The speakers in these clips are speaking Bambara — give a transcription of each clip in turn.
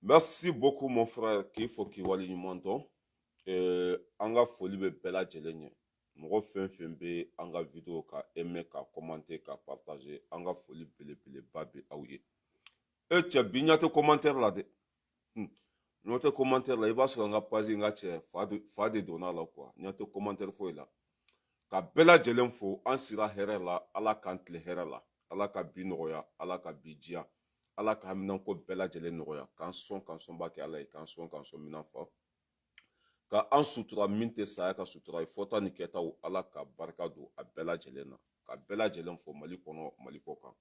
Merci beaucoup, mon frère, qu'il faut qu'il wali ɲuman anga foli be bela jelenye. Mɔgɔ fɛn fɛn be anga video ka aimer ka commenter ka partager anga foli belebeleba be aw ye. E cɛ bi ɲa tɛ commentaire la dɛ. N'o tɛ commentaire la i b'a sɔrɔ an ka page n ka cɛ fa de donna la quoi. Ɲa tɛ commentaire foyi la. Ka bɛɛ lajɛlen fo an sira hɛrɛ la ala k'an tile hɛrɛ la ala ka bi nɔgɔya ala ka bi diya ala ka haminanko bɛɛ lajɛlen nɔgɔya k'an sɔn b'a kɛ ala ye k'an sɔn minan fa ka an sutura min tɛ saya ka sutura ye fɔta ni kɛtaw ala ka barika don a bɛɛ lajɛlen na ka bɛɛ lajɛlen fo mali kɔnɔ mali kɔ kan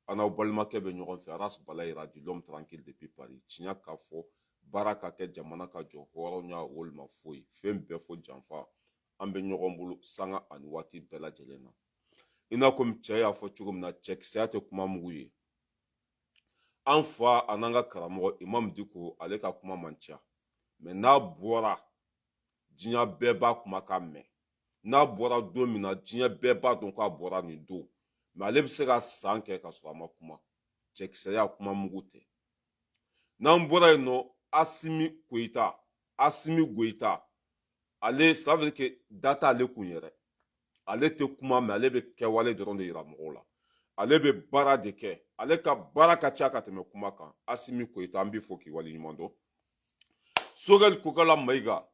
an n'aw balimakɛ bɛ ɲɔgɔn fɛ aras bala yira du l'homme tranquille depuis Paris tiɲɛ k'a fɔ baara ka kɛ jamana ka jɔ hɔrɔnya walima foyi fɛn bɛɛ fo janfa an bɛ ɲɔgɔn bolo sanga ani waati bɛɛ lajɛlen na i n'a komi cɛ y'a fɔ cogo min na cɛkisɛya tɛ kuma mugu ye an fa an'an ka karamɔgɔ imam diko ale ka kuma man ca mɛ n'a bɔra diɲɛ bɛɛ b'a kuma ka mɛn n'a bɔra don min na diɲɛ bɛɛ b'a dɔn k'a bɔra nin don mɛ ale bɛ se ka san kɛ ka sɔrɔ a ma kuma cɛkisɛya kuma mugu tɛ n'an bɔra yen nɔ asimi goyita ale ça veut dire que data ale kun yɛrɛ ale tɛ kuma mɛ ale bɛ kɛwale dɔrɔn de yira mɔgɔw la ale bɛ baara de kɛ ale ka baara ka ca ka tɛmɛ kuma kan asimi koyita an b'i fɔ k'i waleɲuman dɔn sogɛli kokala mayiga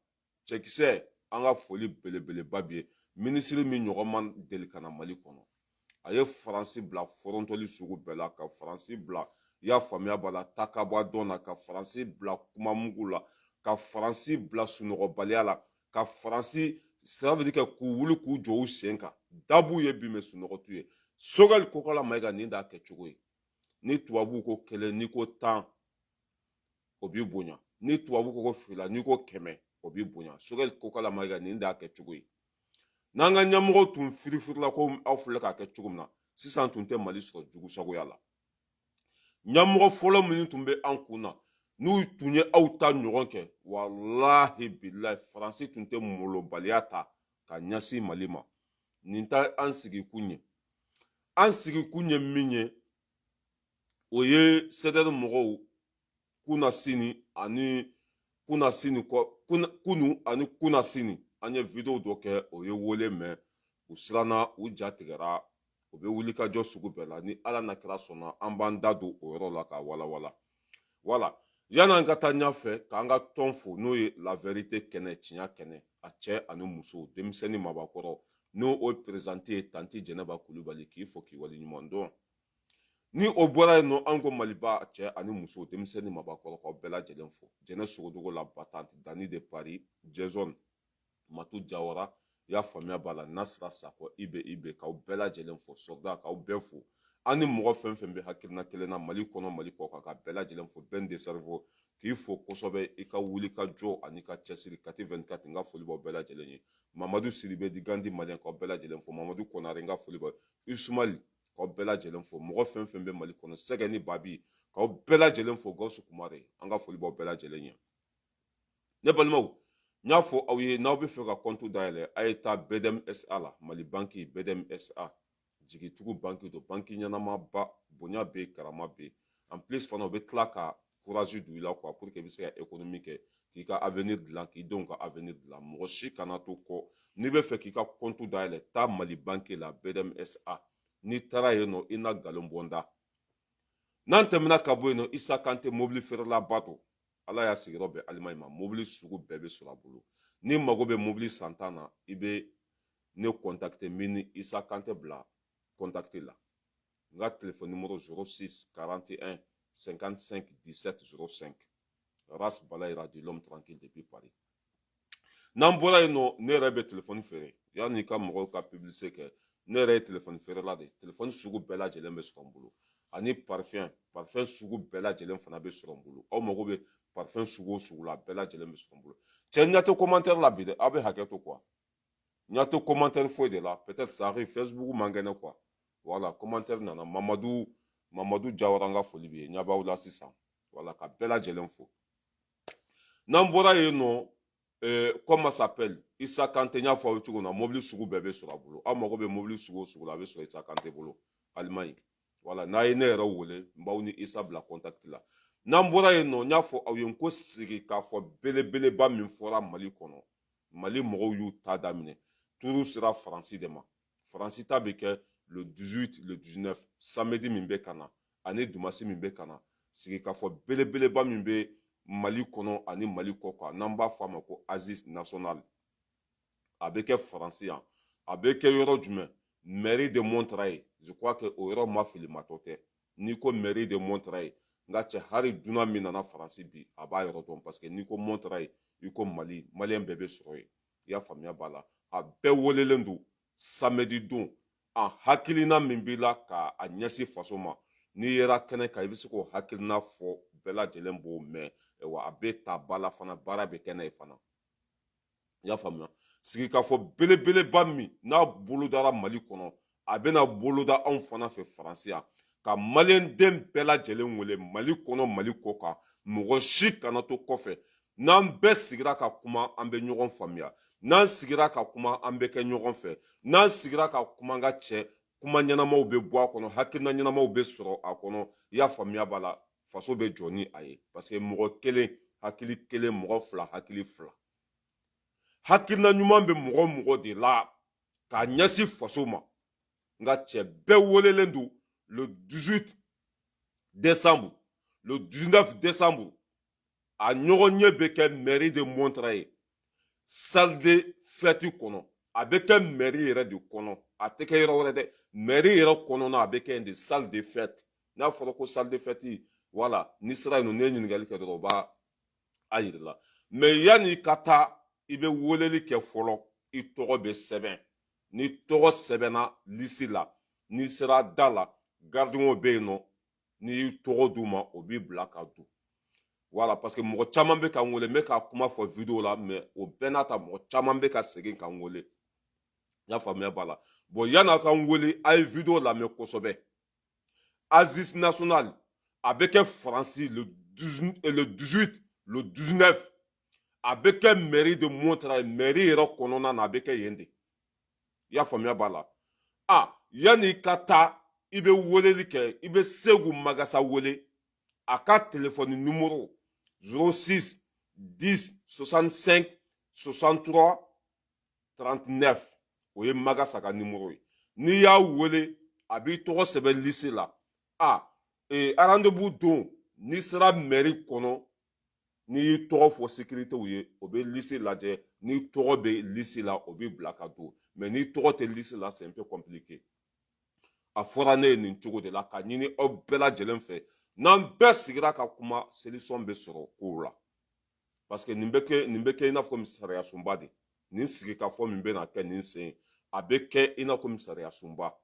cɛkisɛ an ka foli belebeleba bi ye minisiri min ɲɔgɔn man deli ka na mali kɔnɔ a ye faransi bila forontoli sugu bɛɛ la ka faransi bila i y'a faamuya b'a la takabɔ dɔn na ka faransi bila kuma mugu la ka faransi bila sunɔgɔbaliya la ka faransi ça veut dire que k'u wuli k'u jɔ u sen kan dabu ye bi mɛ sunɔgɔ t'u ye sogɛli kokala mayiga nin d'a kɛ cogo ye ni tubabuw ko kelen n'i ko 10 o b'i bonya ni tubabu ko fila n'i ko 100 o b'i bonya sogɛli kokala mayiga nin d'a kɛ cogo ye n'an ka ɲɛmɔgɔw tun firifirila ko aw filɛ k'a kɛ cogo min na sisan tun tɛ mali sɔrɔ jugusagoya la ɲɛmɔgɔ fɔlɔ minnu tun bɛ an kun na n'u tun ye aw ta ɲɔgɔn kɛ walahi bilahi faransi tun tɛ molobaliya ta ka ɲɛsin mali ma nin tɛ an sigikun ye an sigikun ye min ye o ye sɛdɛri mɔgɔw kunu ani kunasini an ye video dɔ kɛ o ye wele mɛn u siranna u ja tigɛra u bɛ wuli ka jɔ sugu bɛɛ la ni ala na kɛra sɔnna an b'an da don o yɔrɔ la k'a walawala wala yan'an ka taa ɲɛfɛ k'an ka tɔn fo n'o ye la vérité kɛnɛ tiɲɛ kɛnɛ a cɛ ani muso denmisɛnnin mabakɔrɔ n'o o perezante ye tanti jɛnɛba kulubali k'i fo k'i waleɲuman dɔn ni o bɔra yen nɔ an ko maliba cɛ ani muso denmisɛnnin mabakɔrɔ k'aw bɛɛ lajɛlen fo jɛnɛ sogodogo la batante dani de paris jason matu jawara i y'a faamuya b'a la nasira sakɔ ibe k'aw bɛɛ lajɛlen fo sɔrɔda k'aw bɛɛ fo an ni mɔgɔ fɛn fɛn bɛ hakilina kelen na mali kɔnɔ mali kɔ kan ka bɛɛ lajɛlen fo bɛn de cerveau k'i fo kosɛbɛ i ka wuli ka jɔ ani ka cɛsiri kati 24 n ka foli b'aw bɛɛ lajɛlen ye mamadu siribe di gandi malien k'aw bɛɛ lajɛlen fo mamadu konare n ka foli b'aw isumali k'aw bɛɛ lajɛlen fo mɔgɔ fɛn fɛn bɛ mali kɔnɔ sɛgɛ ni babi k'aw bɛɛ lajɛlen fo gawusu kumare an ka foli b'aw bɛɛ lajɛlen ye ne balimaw n y'a fɔ aw ye n'aw bɛ fɛ ka compte dayɛlɛ a ye taa bdm sa la mali banki bdm sa jigitugu banki don banki ɲɛnamaba bonya bɛ karama bɛ en plus fana u bɛ tila ka courage don i la quoi pour que i bɛ se ka économie kɛ k'i ka avenir dilan k'i denw ka avenir dilan mɔgɔ si kana to kɔ n'i bɛ fɛ k'i ka compte dayɛlɛ taa mali banki la bdm sa n'i taara yen nɔ i na nkalon bɔ n da n'an tɛmɛna ka bɔ yen nɔ isa kante mobili feerela ba don ala y'a sigiyɔrɔ bɛn alimaɲi ma mobili sugu bɛɛ bɛ sɔrɔ a bolo ni mago bɛ mobili san tan na i bɛ ne contacter min ni isa kante bila contacter la n ka téléphone numéro 06 41 55 17 05 ras balayira du l'homme tranquille depuis Paris n'an bɔra yen nɔ ne yɛrɛ bɛ téléphone feere yanni ka mɔgɔw ka publicité kɛ ne yɛrɛ ye téléphone feerela de téléphone sugu bɛɛ lajɛlen bɛ sɔrɔ n bolo ani parfum sugu bɛɛ lajɛlen fana bɛ sɔrɔ n bolo aw mago bɛ parfum sugu o sugu la bɛɛ lajɛlen bɛ sɔrɔ n bolo cɛ n ɲɛ tɛ commentaire la bi dɛ aw bɛ hakɛ to quoi n ɲɛ tɛ commentaire foyi de la peut-être ça arrive Facebook man kɛnɛ quoi voilà commentaire nana mamadu jawara n ka foli bɛ yen n ɲɛ b'aw la sisan voilà ka bɛɛ lajɛlen fo n'an bɔra yen nɔ comment s'appelle Issa Kante n y'a fɔ aw ye cogo min na mobili sugu bɛɛ bɛ sɔrɔ a bolo aw mago bɛ mobili sugu o sugu la a bɛ sɔrɔ Issa Kante bolo Allemagne voilà n'a ye ne yɛrɛ wele n b'aw ni Issa bila contact la n'an bɔra yen nɔ n y'a fɔ aw ye n ko sigi k'a fɔ belebeleba min fɔra mali kɔnɔ mali mɔgɔw y'u ta daminɛ turu sera faransi de ma faransi ta bɛ kɛ le 18 le 19 samedi min bɛ ka na ani dumasi min bɛ ka na sigi k'a fɔ belebeleba min bɛ mali kɔnɔ ani mali kɔ kan n'an b'a fɔ a ma ko assises nationales a bɛ kɛ faransi yan a bɛ kɛ yɔrɔ jumɛn mairie de Montreuil je crois que o yɔrɔ ma fili matɔ tɛ n'i ko mairie de Montreuil nka cɛ hali dunan min nana faransi bi a b'a yɔrɔ dɔn parce que n'i ko Montreuil i ko mali maliyɛn bɛɛ bɛ sɔrɔ yen i y'a faamuya b'a la a bɛɛ welelen don samedi don a hakilina min b'i la k'a ɲɛsin faso ma n'i yera kɛnɛ kan i bɛ se k'o hakilina fɔ bɛɛ lajɛlen b'o mɛn wa a bɛ ta ba la fana baara bɛ kɛ n'a ye fana i y'a faamuya sigi k'a fɔ belebeleba min n'a bolodara mali kɔnɔ a bɛna boloda anw fana fɛ faransi yan ka maliyɛnden bɛɛ lajɛlen wele mali kɔnɔ mali kɔ kan mɔgɔ si kana to kɔfɛ n'an bɛɛ sigira ka kuma an bɛ ɲɔgɔn faamuya n'an sigira ka kuma an bɛ kɛ ɲɔgɔn fɛ n'an sigira ka kuma an ka cɛ kuma ɲɛnamaw bɛ bɔ a kɔnɔ hakilina ɲɛnamaw bɛ sɔrɔ a kɔnɔ i y'a faamuya b'a la faso bɛ jɔ ni a ye parce que mɔgɔ kelen hakili kelen mɔgɔ fila hakili fila hakilina ɲuman bɛ mɔgɔ mɔgɔ de la k'a ɲɛsin faso ma nka cɛ bɛɛ welelen don le 18 décembre le 19 décembre a ɲɔgɔn ɲɛ bɛ kɛ mairie de Montreuil salle de fête kɔnɔ a bɛ kɛ mairie yɛrɛ de kɔnɔ a tɛ kɛ yɔrɔ wɛrɛ dɛ mairie yɛrɛ kɔnɔna a bɛ kɛ yen de salle de fête n'a fɔra ko salle de fête wala n'i sera yen nɔ n'i ye ɲininkali kɛ dɔrɔn o b'a a yira la mais yanni ka taa i bɛ weleli kɛ fɔlɔ i tɔgɔ bɛ sɛbɛn ni tɔgɔ sɛbɛnna lisi la n'i sera da la gardien bɛ yen nɔ n'i y'i tɔgɔ d'u ma o b'i bila ka don voilà parce que mɔgɔ caman bɛ ka n wele n bɛ ka kuma fɔ video la mais o bɛɛ n'a ta mɔgɔ caman bɛ ka segin ka n wele n y'a faamuya b'a la bon yanni a ka n wele a ye video lamɛn kosɛbɛ Assises nationales a bɛ kɛ faransi le 18 le 19 a bɛ kɛ mairie de Montreuil mairie yɛrɛ kɔnɔna na a bɛ kɛ yen de i y'a faamuya b'a la yanni i ka taa i bɛ weleli kɛ i bɛ Segu Magasa wele a ka téléphone numéro 06 10 65 63 39 o ye Magasa ka numéro ye n'i y'a wele a b'i tɔgɔ sɛbɛn liste la rendez-vous don n'i sera mairie kɔnɔ n'i y'i tɔgɔ fɔ sécuritéw ye o bɛ liste lajɛ n'i tɔgɔ bɛ liste la o bɛ bila ka don mais n'i tɔgɔ tɛ liste la c'est un peu compliqué a fɔra ne ye nin cogo de la ka ɲini aw bɛɛ lajɛlen fɛ n'an bɛɛ sigira ka kuma solution bɛ sɔrɔ kow la parce que nin bɛ kɛ i n'a fɔ sariya sunba de nin sigi ka fɔ min bɛna kɛ nin sen a bɛ kɛ i n'a fɔ sariya sunba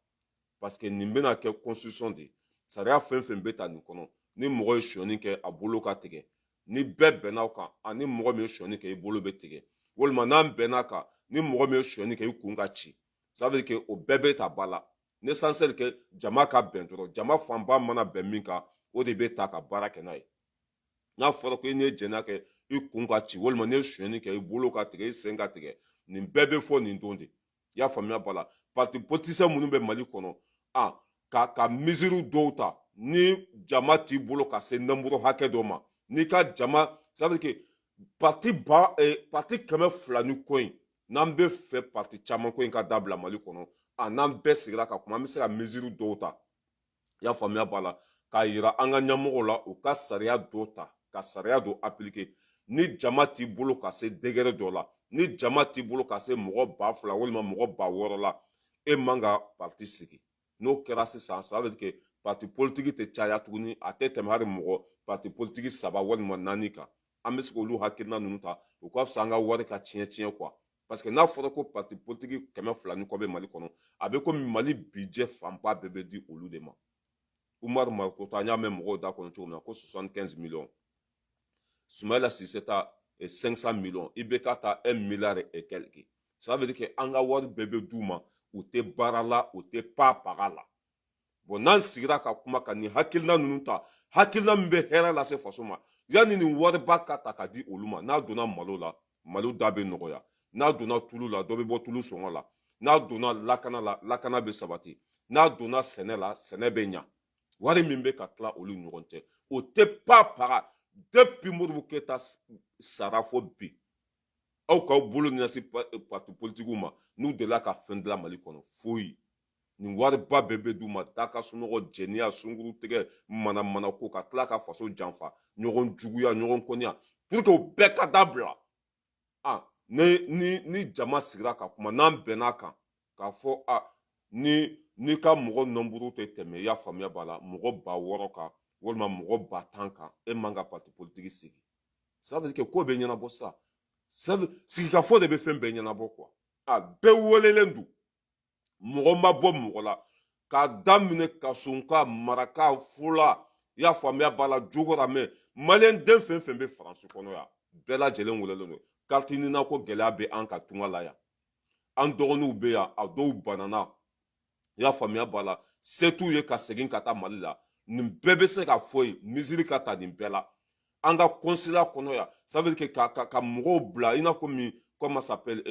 parce que nin bɛna kɛ constitution de sariya fɛn fɛn bɛ ta nin kɔnɔ ni mɔgɔ ye sonyani kɛ a bolo ka tigɛ ni bɛɛ bɛnna kan ani mɔgɔ min ye sonyani kɛ i bolo bɛ tigɛ walima n'an bɛnna kan ni mɔgɔ min ye sonyani kɛ i kun ka ci ça veut dire que o bɛɛ bɛ ta ba la l'essentiel kɛ jama ka bɛn dɔrɔn jama fanba mana bɛn min kan o de bɛ ta ka baara kɛ n'a ye n'a fɔra ko i ye jɛnɛ kɛ i kun ka ci walima n'i ye sonyani kɛ i bolo ka tigɛ i sen ka tigɛ nin bɛɛ bɛ fɔ nin don de i y'a faamuya ba la parti politicien minnu bɛ mali kɔnɔ ka mesure dɔw ta ni jama t'i bolo ka se nombre hakɛ dɔ ma n'i ka jama ça veut dire que parti 200 ni kɔ in n'an bɛ fɛ parti caman ko in ka dabila mali kɔnɔ n'an bɛɛ sigira ka kuma an bɛ se ka mesure dɔw ta i y'a faamuya b'a la k'a yira an ka ɲɛmɔgɔw la u ka sariya dɔw ta ka sariya dɔw appliquer ni jama t'i bolo ka se degré dɔ la ni jama t'i bolo ka se mɔgɔ 2000 walima mɔgɔ 6000 la e man ka parti sigi n'o kɛra sisan ça veut dire que parti politique tɛ caya tuguni a tɛ tɛmɛ hali mɔgɔ parti politique 3 walima 4 kan an bɛ se k'olu hakilina ninnu ta u ka fisa an ka wari ka tiɲɛ quoi parce que n'a fɔra ko parti politique 200 ni kɔ bɛ mali kɔnɔ a bɛ komi mali budget fanba bɛɛ bɛ di olu de ma Umaru Marikota an y'a mɛn mɔgɔw da kɔnɔ cogo min na ko 75 millions Soumaïla Cissé ta 500 millions IBK ta 1 milliard et quelques ça veut dire que an ka wari bɛɛ bɛ d'u ma u tɛ baara la u tɛ paga la bon n'an sigira ka kuma ka nin hakilina ninnu ta hakilina min bɛ hɛrɛ lase faso ma yanni nin wariba ka ta ka di olu ma n'a donna malo la malo da bɛ nɔgɔya n'a donna tulu la dɔ bɛ bɔ tulu sɔngɔ la n'a donna lakana la lakana bɛ sabati n'a donna sɛnɛ la sɛnɛ bɛ ɲa wari min bɛ ka tila olu ɲɔgɔn cɛ o tɛ pas para depuis Modibo Keyita sara fo bi aw k'aw bolo ɲɛsin parti politikiw ma n'u delila ka fɛn dilan Mali kɔnɔ foyi nin wariba bɛɛ bɛ d'u ma taa ka sunɔgɔ jɛniya sunkuru tigɛ mana ko ka tila ka faso janfa ɲɔgɔn juguya ɲɔgɔn kɔniya pour que o bɛɛ ka dabila ni jama sigira ka kuma n'an bɛnn'a kan k'a fɔ ni ka mɔgɔ nɔnburu tɛ tɛmɛ i y'a faamuya b'a la mɔgɔ 6,000 kan walima mɔgɔ 10,000 kan e man ka parti politique sigi ça veut dire que ko bɛ ɲɛnabɔ sa sigikafɔ de bɛ fɛn bɛɛ ɲɛnabɔ quoi bɛɛ welelen don mɔgɔ ma bɔ mɔgɔ la k'a daminɛ Kasunka Maraka Fula i y'a faamuya b'a la Jogoramɛ maliyɛn den fɛn fɛn bɛ faransi kɔnɔ yan bɛɛ lajɛlen welelen don carte ɲinina ko gɛlɛya bɛ an ka tunga la yan an dɔgɔninw bɛ yan a dɔw banana i y'a faamuya b'a la se t'u ye ka segin ka taa Mali la nin bɛɛ bɛ se ka fɔ yen misiri ka ta nin bɛɛ la an ka consulat kɔnɔ yan ça veut dire que ka mɔgɔw bila i n'a fɔ min comment s'appelle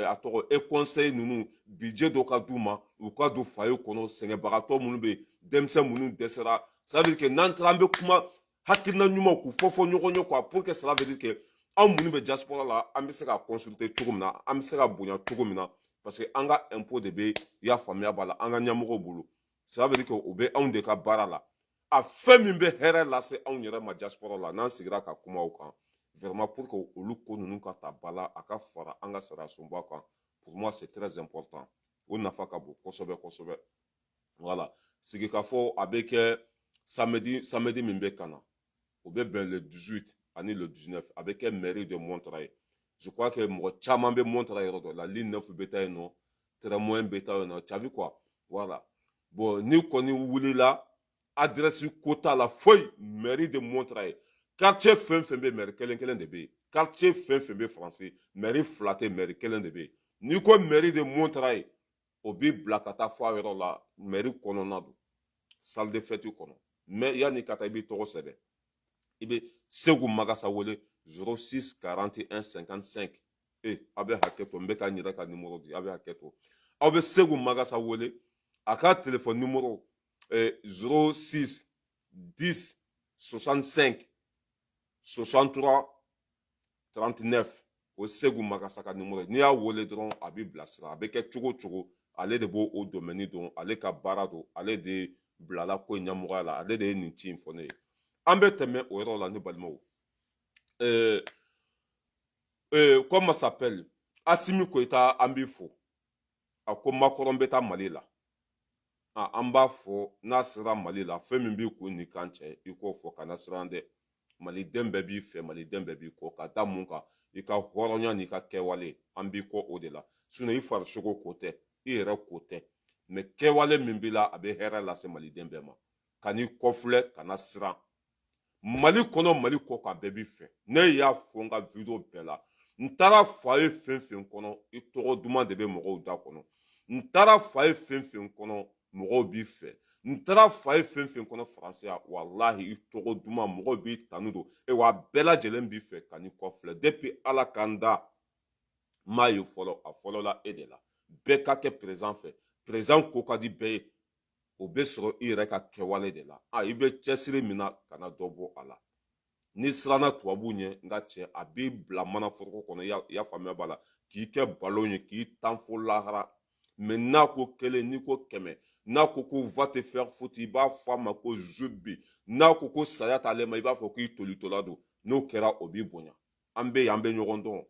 a tɔgɔ e conseil ninnu budget dɔ ka d'u ma u ka don foyer kɔnɔ sɛgɛnbagatɔ minnu bɛ yen denmisɛn minnu dɛsɛra ça veut dire que n'an taara an bɛ kuma hakilina ɲumanw k'u fɔ ɲɔgɔn ye quoi pour que cela veut dire que anw minnu bɛ diaspora la an bɛ se ka consulter cogo min na an bɛ se ka bonya cogo min na parce que an ka impôt de bɛ i y'a faamuya b'a la an ka ɲɛmɔgɔw bolo ça veut dire que o bɛ anw de ka baara la a fɛn min bɛ hɛrɛ lase anw yɛrɛ ma diaspora la n'an sigira ka kuma o kan vraiment pour que olu ko ninnu ka ta ba la a ka fara an ka sara sunba kan pour moi c'est très important o nafa ka bon kosɛbɛ kosɛbɛ voilà sigikafɔ a bɛ kɛ samedi min bɛ ka na o bɛ bɛn le 18 ani le 19 a bɛ kɛ mairie de Montreuil je crois que mɔgɔ caman bɛ Montreuil yɔrɔ dɔ la ligne 9 bɛ taa yen nɔ tramway bɛ taa yen nɔ tu as vu quoi voilà bon ni kɔni wulila adresse ko t'a la foyi mairie de Montreuil quartier fɛn fɛn bɛ mairie kelen kelen de bɛ yen quartier fɛn fɛn bɛ faransi mairie fila tɛ mairie kelen de bɛ yen n'i ko mairie de Montreuil o b'i bila ka taa fɔ a yɔrɔ la mairie kɔnɔna don salle de fête kɔnɔ mais yanni ka taa i b'i tɔgɔ sɛbɛn i bɛ Segu Magasa wele 06 41 55 a bɛ hakɛ to n bɛ ka n yɛrɛ ka numéro di a bɛ hakɛ to aw bɛ Segu Magasa wele a ka téléphone numéro 06 10 65 63 39 o Segu Magasa ka numéro n'i y'a wele dɔrɔn a b'i bilasira a bɛ kɛ cogo o cogo ale de b'o o domaine dɔn ale ka baara don ale de bilala ko in ɲɛmɔgɔya la ale de ye nin ci in fɔ ne ye an bɛ tɛmɛ o yɔrɔ la ne balimaw comment s'appelle Asimi Koyita an b'i fo a ko Makɔrɔ bɛ taa Mali la an b'a fɔ n'a sera Mali la fɛn min b'i kun ni kan cɛ i k'o fɔ kana siran dɛ maliden bɛɛ b'i fɛ maliden bɛɛ b'i kɔ ka da mun kan i ka hɔrɔnya n'i ka kɛwale an b'i kɔ o de la sinon i farisogo ko tɛ i yɛrɛ ko tɛ mais kɛwale min b'i la a bɛ hɛrɛ lase maliden bɛɛ ma kan'i kɔfilɛ kana siran Mali kɔnɔ Mali kɔ kan bɛɛ b'i fɛ ne y'a fɔ n ka video bɛɛ la n taara foyer fɛn fɛn kɔnɔ i tɔgɔ duman de bɛ mɔgɔw da kɔnɔ n taara foyer fɛn fɛn kɔnɔ mɔgɔw b'i fɛ n taara foyer fɛn fɛn kɔnɔ faransiya walahi i tɔgɔ duman mɔgɔw b'i tanu don wa bɛɛ lajɛlen b'i fɛ kan'i kɔfilɛ depuis ala k'an da n m'a ye fɔlɔ a fɔlɔla e de la bɛɛ ka kɛ président fɛ président ko ka di bɛɛ ye o bɛ sɔrɔ i yɛrɛ ka kɛwale de la i bɛ cɛsiri min na kana dɔ bɔ a la n'i siranna tubabuw ɲɛ n ka cɛ a b'i bila manaforoko kɔnɔ i y'a faamuya b'a la k'i kɛ balon ye k'i tan fo lahara mais n'a ko kelen n'i ko 100 n'a ko va te faire foutre i b'a fɔ a ma ko zubi n'a ko saya t'ale ma i b'a fɔ k'i tolitola don n'o kɛra o b'i bonya an bɛ yen an bɛ ɲɔgɔn dɔn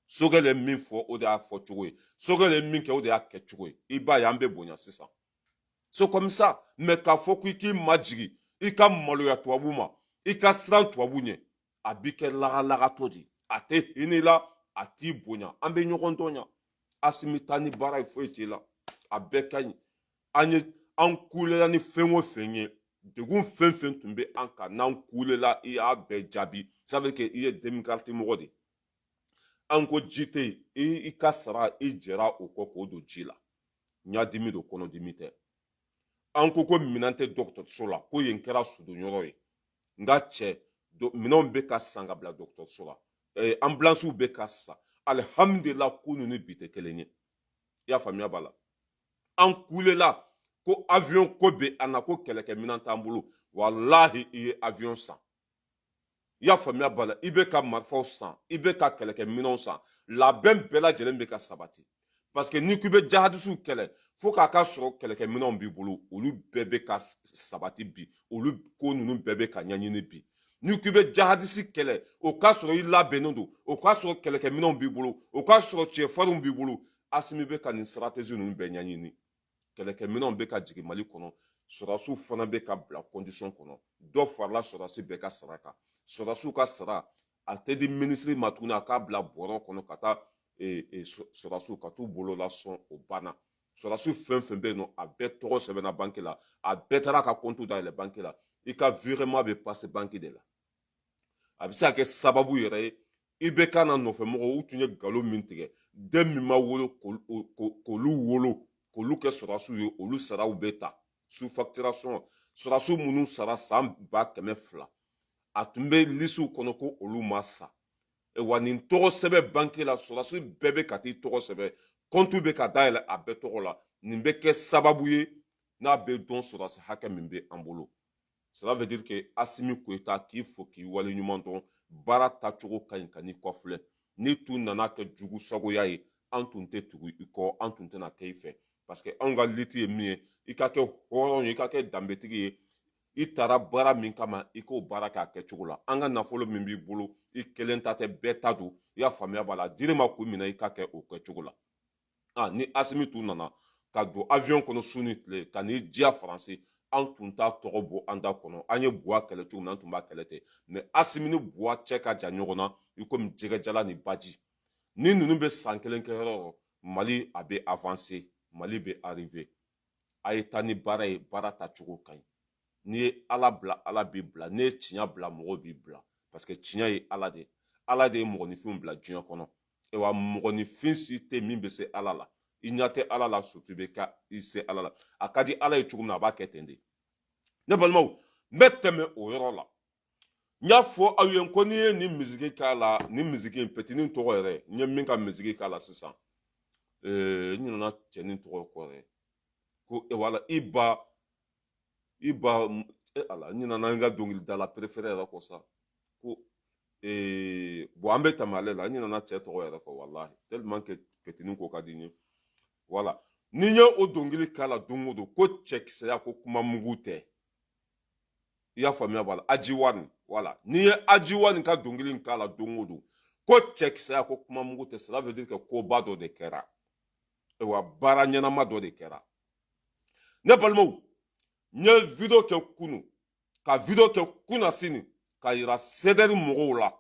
Sogɛl ye min fɔ o de y'a fɔ cogo ye Sogɛl ye min kɛ o de y'a kɛ cogo ye i b'a ye an bɛ bonya sisan c'est comme ça mais k'a fɔ k'i majigi i ka maloya tubabu ma i ka siran tubabu ɲɛ a b'i kɛ lagalagatɔ de a tɛ hinɛ i la a t'i bonya an bɛ ɲɔgɔn dɔn yan Asimi taa ni baara ye foyi t'i la a bɛɛ ka ɲi an kulela ni fɛn o fɛn ye degun fɛn fɛn tun bɛ an kan n'an kulela i y'a bɛɛ jaabi ça veut dire que i ye démocrate mɔgɔ de an ko ji tɛ yen i ka sara i jɛra o kɔ k'o don ji la ɲadimi don kɔnɔdimi tɛ an ko minɛn tɛ dɔgɔtɔrɔso la ko yen kɛra sudonyɔrɔ ye nka cɛ minɛnw bɛ ka san ka bila dɔgɔtɔrɔso la ambulansiw bɛ ka san alihamudulila ko ninnu bi tɛ kelen ye i y'a faamuya b'a la an kulela ko avion ko be ana ko kɛlɛkɛ minan t'an bolo wallahi i ye avion san i y'a faamuya bala i bɛ ka marifaw san i bɛ ka kɛlɛkɛ minɛnw san labɛn bɛɛ lajɛlen bɛ ka sabati parce que n'i ko i bɛ jahadisiw kɛlɛ fo k'a ka sɔrɔ kɛlɛkɛ minɛnw b'i bolo olu bɛɛ bɛ ka sabati bi olu ko ninnu bɛɛ bɛ ka ɲɛɲini bi n'i ko i bɛ jahadisi kɛlɛ o k'a sɔrɔ i labɛnnen don o k'a sɔrɔ kɛlɛkɛ minɛnw b'i bolo o k'a sɔrɔ cɛfarinw b'i bolo Asimi bɛ ka nin stratégie ninnu bɛɛ ɲɛɲini kɛlɛkɛminɛnw bɛ ka jigin Mali kɔnɔ sɔrɔdasiw fana bɛ ka bila condition kɔnɔ dɔ farala sɔrɔdasi bɛɛ ka sara kan sɔrɔdasiw ka sara a tɛ di minisiri ma tuguni a k'a bila bɔrɔ kɔnɔ ka taa sɔrɔdasiw ka t'u bolo lasɔn o banna sɔrɔdasiw fɛn fɛn bɛ yen nɔ a bɛɛ tɔgɔ sɛbɛnna banque la a bɛɛ taara ka compte dayɛlɛ banque la i ka virement bɛ passer banque de la a bɛ se ka kɛ sababu yɛrɛ ye i bɛ kan na nɔfɛmɔgɔw u tun ye nkalon min tigɛ den min ma wolo k'olu wolo k'olu kɛ sɔrɔdasiw ye olu saraw bɛ ta sous facturation sɔrɔdasiw minnu sara san 200,000 a tun bɛ lisiw kɔnɔ ko olu ma sa wa nin tɔgɔ sɛbɛn banque la sɔrɔdasi bɛɛ bɛ ka t'i tɔgɔ sɛbɛn compte bɛ ka dayɛlɛ a bɛɛ tɔgɔ la nin bɛ kɛ sababu ye n'a bɛ dɔn sɔrɔdasi hakɛ min bɛ an bolo cela veut dire que Asimi Goïta k'i fo k'i waleɲuman dɔn baara tacogo ka ɲi ka n'i kɔfilɛ n'i tun nana kɛ jugu sagoya ye an tun tɛ tugu i kɔ an tun tɛna kɛ i fɛ parce que anw ka liti ye min ye i ka kɛ hɔrɔn ye i ka kɛ danbetigi ye i taara baara min kama i k'o baara kɛ a kɛcogo la an ka nafolo min b'i bolo i kelen ta tɛ bɛɛ ta don i y'a faamuya b'a la dir'i ma kun min na i ka kɛ o kɛcogo la ni Asimi tun nana ka don avion kɔnɔ su ni tile ka n'i diya faransi an tun t'a tɔgɔ bɔ an da kɔnɔ an ye buwa kɛlɛ cogo min na an tun b'a kɛlɛ ten mais Asimi ni buwa cɛ ka jan ɲɔgɔn na i komi jɛgɛjala ni baji ni ninnu bɛ san kelen kɛ yɔrɔ yɔrɔ Mali a bɛ avancer Mali bɛ arriver a ye taa ni baara ye baara tacogo ka ɲi n'i ye Ala bila Ala b'i bila n'i ye tiɲɛ bila mɔgɔw b'i bila parce que tiɲɛ ye Ala de ye Ala de ye mɔgɔninfinw bila diɲɛ kɔnɔ wa mɔgɔninfin si tɛ min bɛ se Ala la i ɲɛ tɛ Ala la surtout i bɛ ka i se Ala la a ka di Ala ye cogo min na a b'a kɛ ten de ne balimaw n bɛ tɛmɛ o yɔrɔ la n y'a fɔ aw ye ko n'i ye nin misiki k'a la nin misiki in petinin tɔgɔ yɛrɛ n ye min ka misiki k'a la sisan n ɲinɛna cɛnin tɔgɔ kɔ yɛrɛ ko wala i ba ala n ɲinɛna n ka dɔnkilidala préféré yɛrɛ kɔ sa ko bon an bɛ tɛmɛ ale la n ɲinɛna cɛ tɔgɔ yɛrɛ kɔ walahi tellement que petinin ko ka di n ye wala ni n ye o dɔnkili k'a la don o don ko cɛkisɛya ko kuma mugu tɛ i y'a faamuya b'a la Ajiwani wala n'i ye Ajiwani ka dɔnkili k'a la don o don ko cɛkisɛya ko kuma mugu tɛ cela veut dire que koba dɔ de kɛra wa baara ɲɛnama dɔ de kɛra ne balimaw n ye video kɛ kunu ka video kɛ kunasini ka yira CDR mɔgɔw la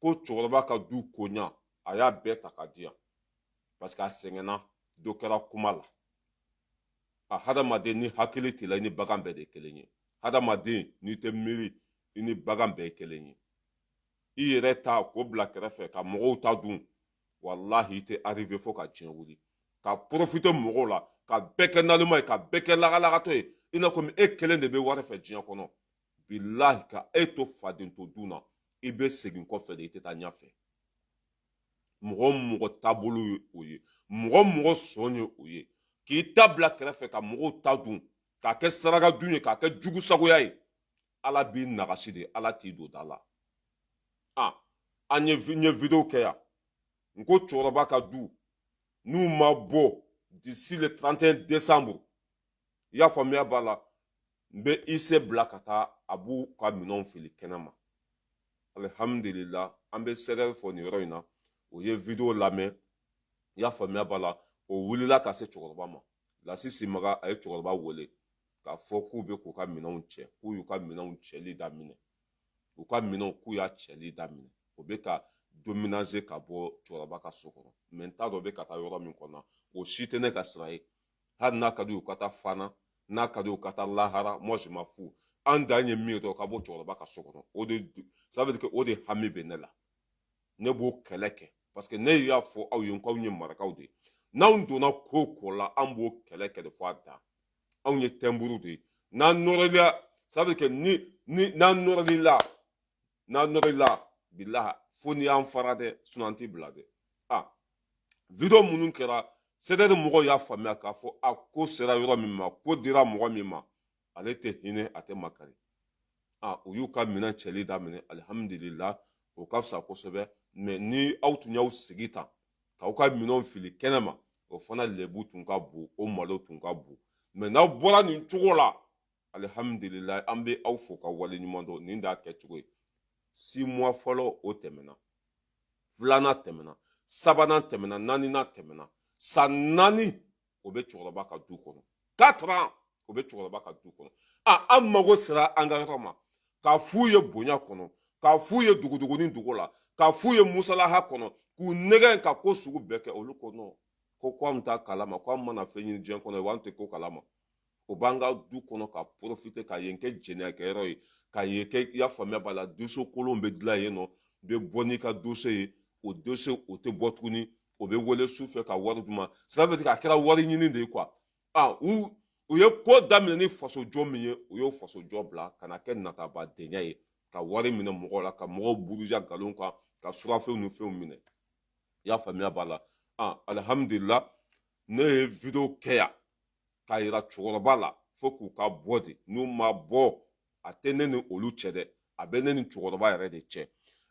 ko cɛkɔrɔba ka du koɲa a y'a bɛɛ ta ka di yan parce que a sɛgɛnna dɔ kɛra kuma la a hadamaden ni hakili t'i la i ni bagan bɛɛ de ye kelen ye hadamaden n'i tɛ miiri i ni bagan bɛɛ ye kelen ye i yɛrɛ ta k'o bila kɛrɛfɛ ka mɔgɔw ta dun walahi i tɛ arrivé fo ka diɲɛ wuli ka profiter mɔgɔw la ka bɛɛ kɛ nalima ye ka bɛɛ kɛ lagalagatɔ ye i n'a komi e kelen de bɛ wari fɛ diɲɛ kɔnɔ bilahi ka e to faden to dun na i bɛ segin kɔfɛ de i tɛ taa ɲɛfɛ mɔgɔ mɔgɔ taabolo ye o ye mɔgɔ mɔgɔ sɔn ye o ye k'i ta bila kɛrɛfɛ ka mɔgɔw ta dun k'a kɛ saraka dun ye k'a kɛ jugu sagoya ye ala b'i nagasi de ala t'i don da la an ye video kɛ yan n ko cɛkɔrɔba ka du n'u ma bɔ d'ici le 31 décembre i y'a faamuya b'a la n bɛ IC bila ka taa a b'u ka minɛnw fili kɛnɛ ma alhamdulillah an bɛ CDR fɔ nin yɔrɔ in na o ye video lamɛn i y'a faamuya b'a la o wulila ka se cɛkɔrɔba ma Lasisi Maga a ye cɛkɔrɔba wele k'a fɔ k'u bɛ k'u ka minɛnw cɛ k'u y'u ka minɛnw cɛli daminɛ u ka minɛnw k'u y'a cɛli daminɛ o bɛ ka déménager ka bɔ cɛkɔrɔba ka so kɔnɔ mais n t'a dɔn u bɛ ka taa yɔrɔ min kɔnɔ o si tɛ ne ka sira ye hali n'a ka di u ka taa Fana n'a ka di u ka taa Lahara moi je m'en fous an dan ye min ye dɔrɔn ka bɔ cɛkɔrɔba ka so kɔnɔ o de ça veut dire que o de hami bɛ ne la ne b'o kɛlɛ kɛ parce que ne y'a fɔ aw ye k'aw ye marakaw de ye n'anw donna ko o ko la an b'o kɛlɛ kɛ de fɔ a dan anw ye tɛnburu de ye n'an nɔrɔla ça veut dire que n'an nɔrɔla bilahi fo ni y'an fara dɛ sinon an t'i bila dɛ video minnu kɛra c'est-à-dire mɔgɔ y'a faamuya k'a fɔ a ko sera yɔrɔ min ma ko dira mɔgɔ min ma ale tɛ hinɛ a tɛ makari u y'u ka minɛn cɛli daminɛ alihamudulila o ka fisa kosɛbɛ mɛ ni aw tun y'aw sigi tan k'aw ka minɛnw fili kɛnɛ ma o fana lebu tun ka bon o malo tun ka bon mɛ n'aw bɔra nin cogo la alihamudulila an bɛ aw fo ka wale ɲuman dɔn nin de y'a kɛcogo ye 6 mois fɔlɔ o tɛmɛna 2nan tɛmɛna 3nan tɛmɛna 4nan tɛmɛna san 4 o bɛ cɛkɔrɔba ka du kɔnɔ 4 ans o bɛ cɛkɔrɔba ka du kɔnɔ an mago sera an ka yɔrɔ ma k'a f'u ye bonya kɔnɔ k'a f'u ye dugudugunin dugu la k'a f'u ye musalaha kɔnɔ k'u nɛgɛn ka ko sugu bɛɛ kɛ olu ko non ko an t'a kalama ko an mana fɛn ɲini diɲɛ kɔnɔ wa an tɛ ko kalama o b'an ka du kɔnɔ ka profiter ka yen kɛ jɛnɛyakɛyɔrɔ ye ka yen kɛ i y'a faamuya b'a la doso kolon bɛ dilan yen nɔ bɛ bɔ n'i ka doso ye o doso o tɛ bɔ tuguni o bɛ wele su fɛ ka wari d'u ma ça veut dire a kɛra wari ɲini de ye quoi u ye ko daminɛ ni fasojɔ min ye u y'o fasojɔ bila ka na kɛ natabadenya ye ka wari minɛ mɔgɔw la ka mɔgɔw buruja nkalon kan ka surafɛnw ni fɛnw minɛ i y'a faamuya b'a la alihamudulila ne ye video kɛ yan k'a yira cɛkɔrɔba la fo k'u ka bɔ de n'u ma bɔ a tɛ ne ni olu cɛ dɛ a bɛ ne ni cɛkɔrɔba yɛrɛ de cɛ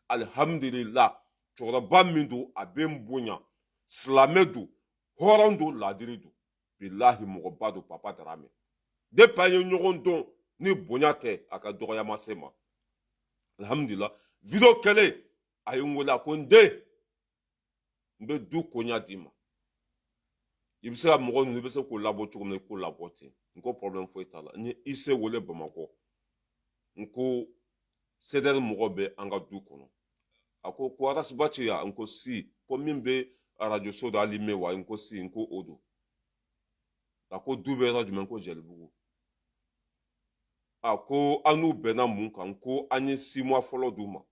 alihamudulila cɛkɔrɔba min don a bɛ n bonya silamɛ don hɔrɔn don ladiri don bilahi mɔgɔba don papa Darame depuis an ye ɲɔgɔn dɔn ni bonya tɛ a ka dɔgɔyama se ma alihamudulila video kɛlen a ye n wele a ko n den n bɛ du koɲa d'i ma i bɛ se ka mɔgɔ ninnu i bɛ se k'o labɔ cogo min na i k'o labɔ ten n ko problème foyi t'a la n ye IC wele Bamakɔ n ko CDR mɔgɔ bɛ an ka du kɔnɔ a ko arasiba ci ya n ko si ko min bɛ radio so dɔ allumé wa n ko si n ko o don a ko du bɛ yɔrɔ jumɛn n ko Jɛlibugu a ko an n'u bɛnna mun kan ko an ye 6 mois fɔlɔ d'u ma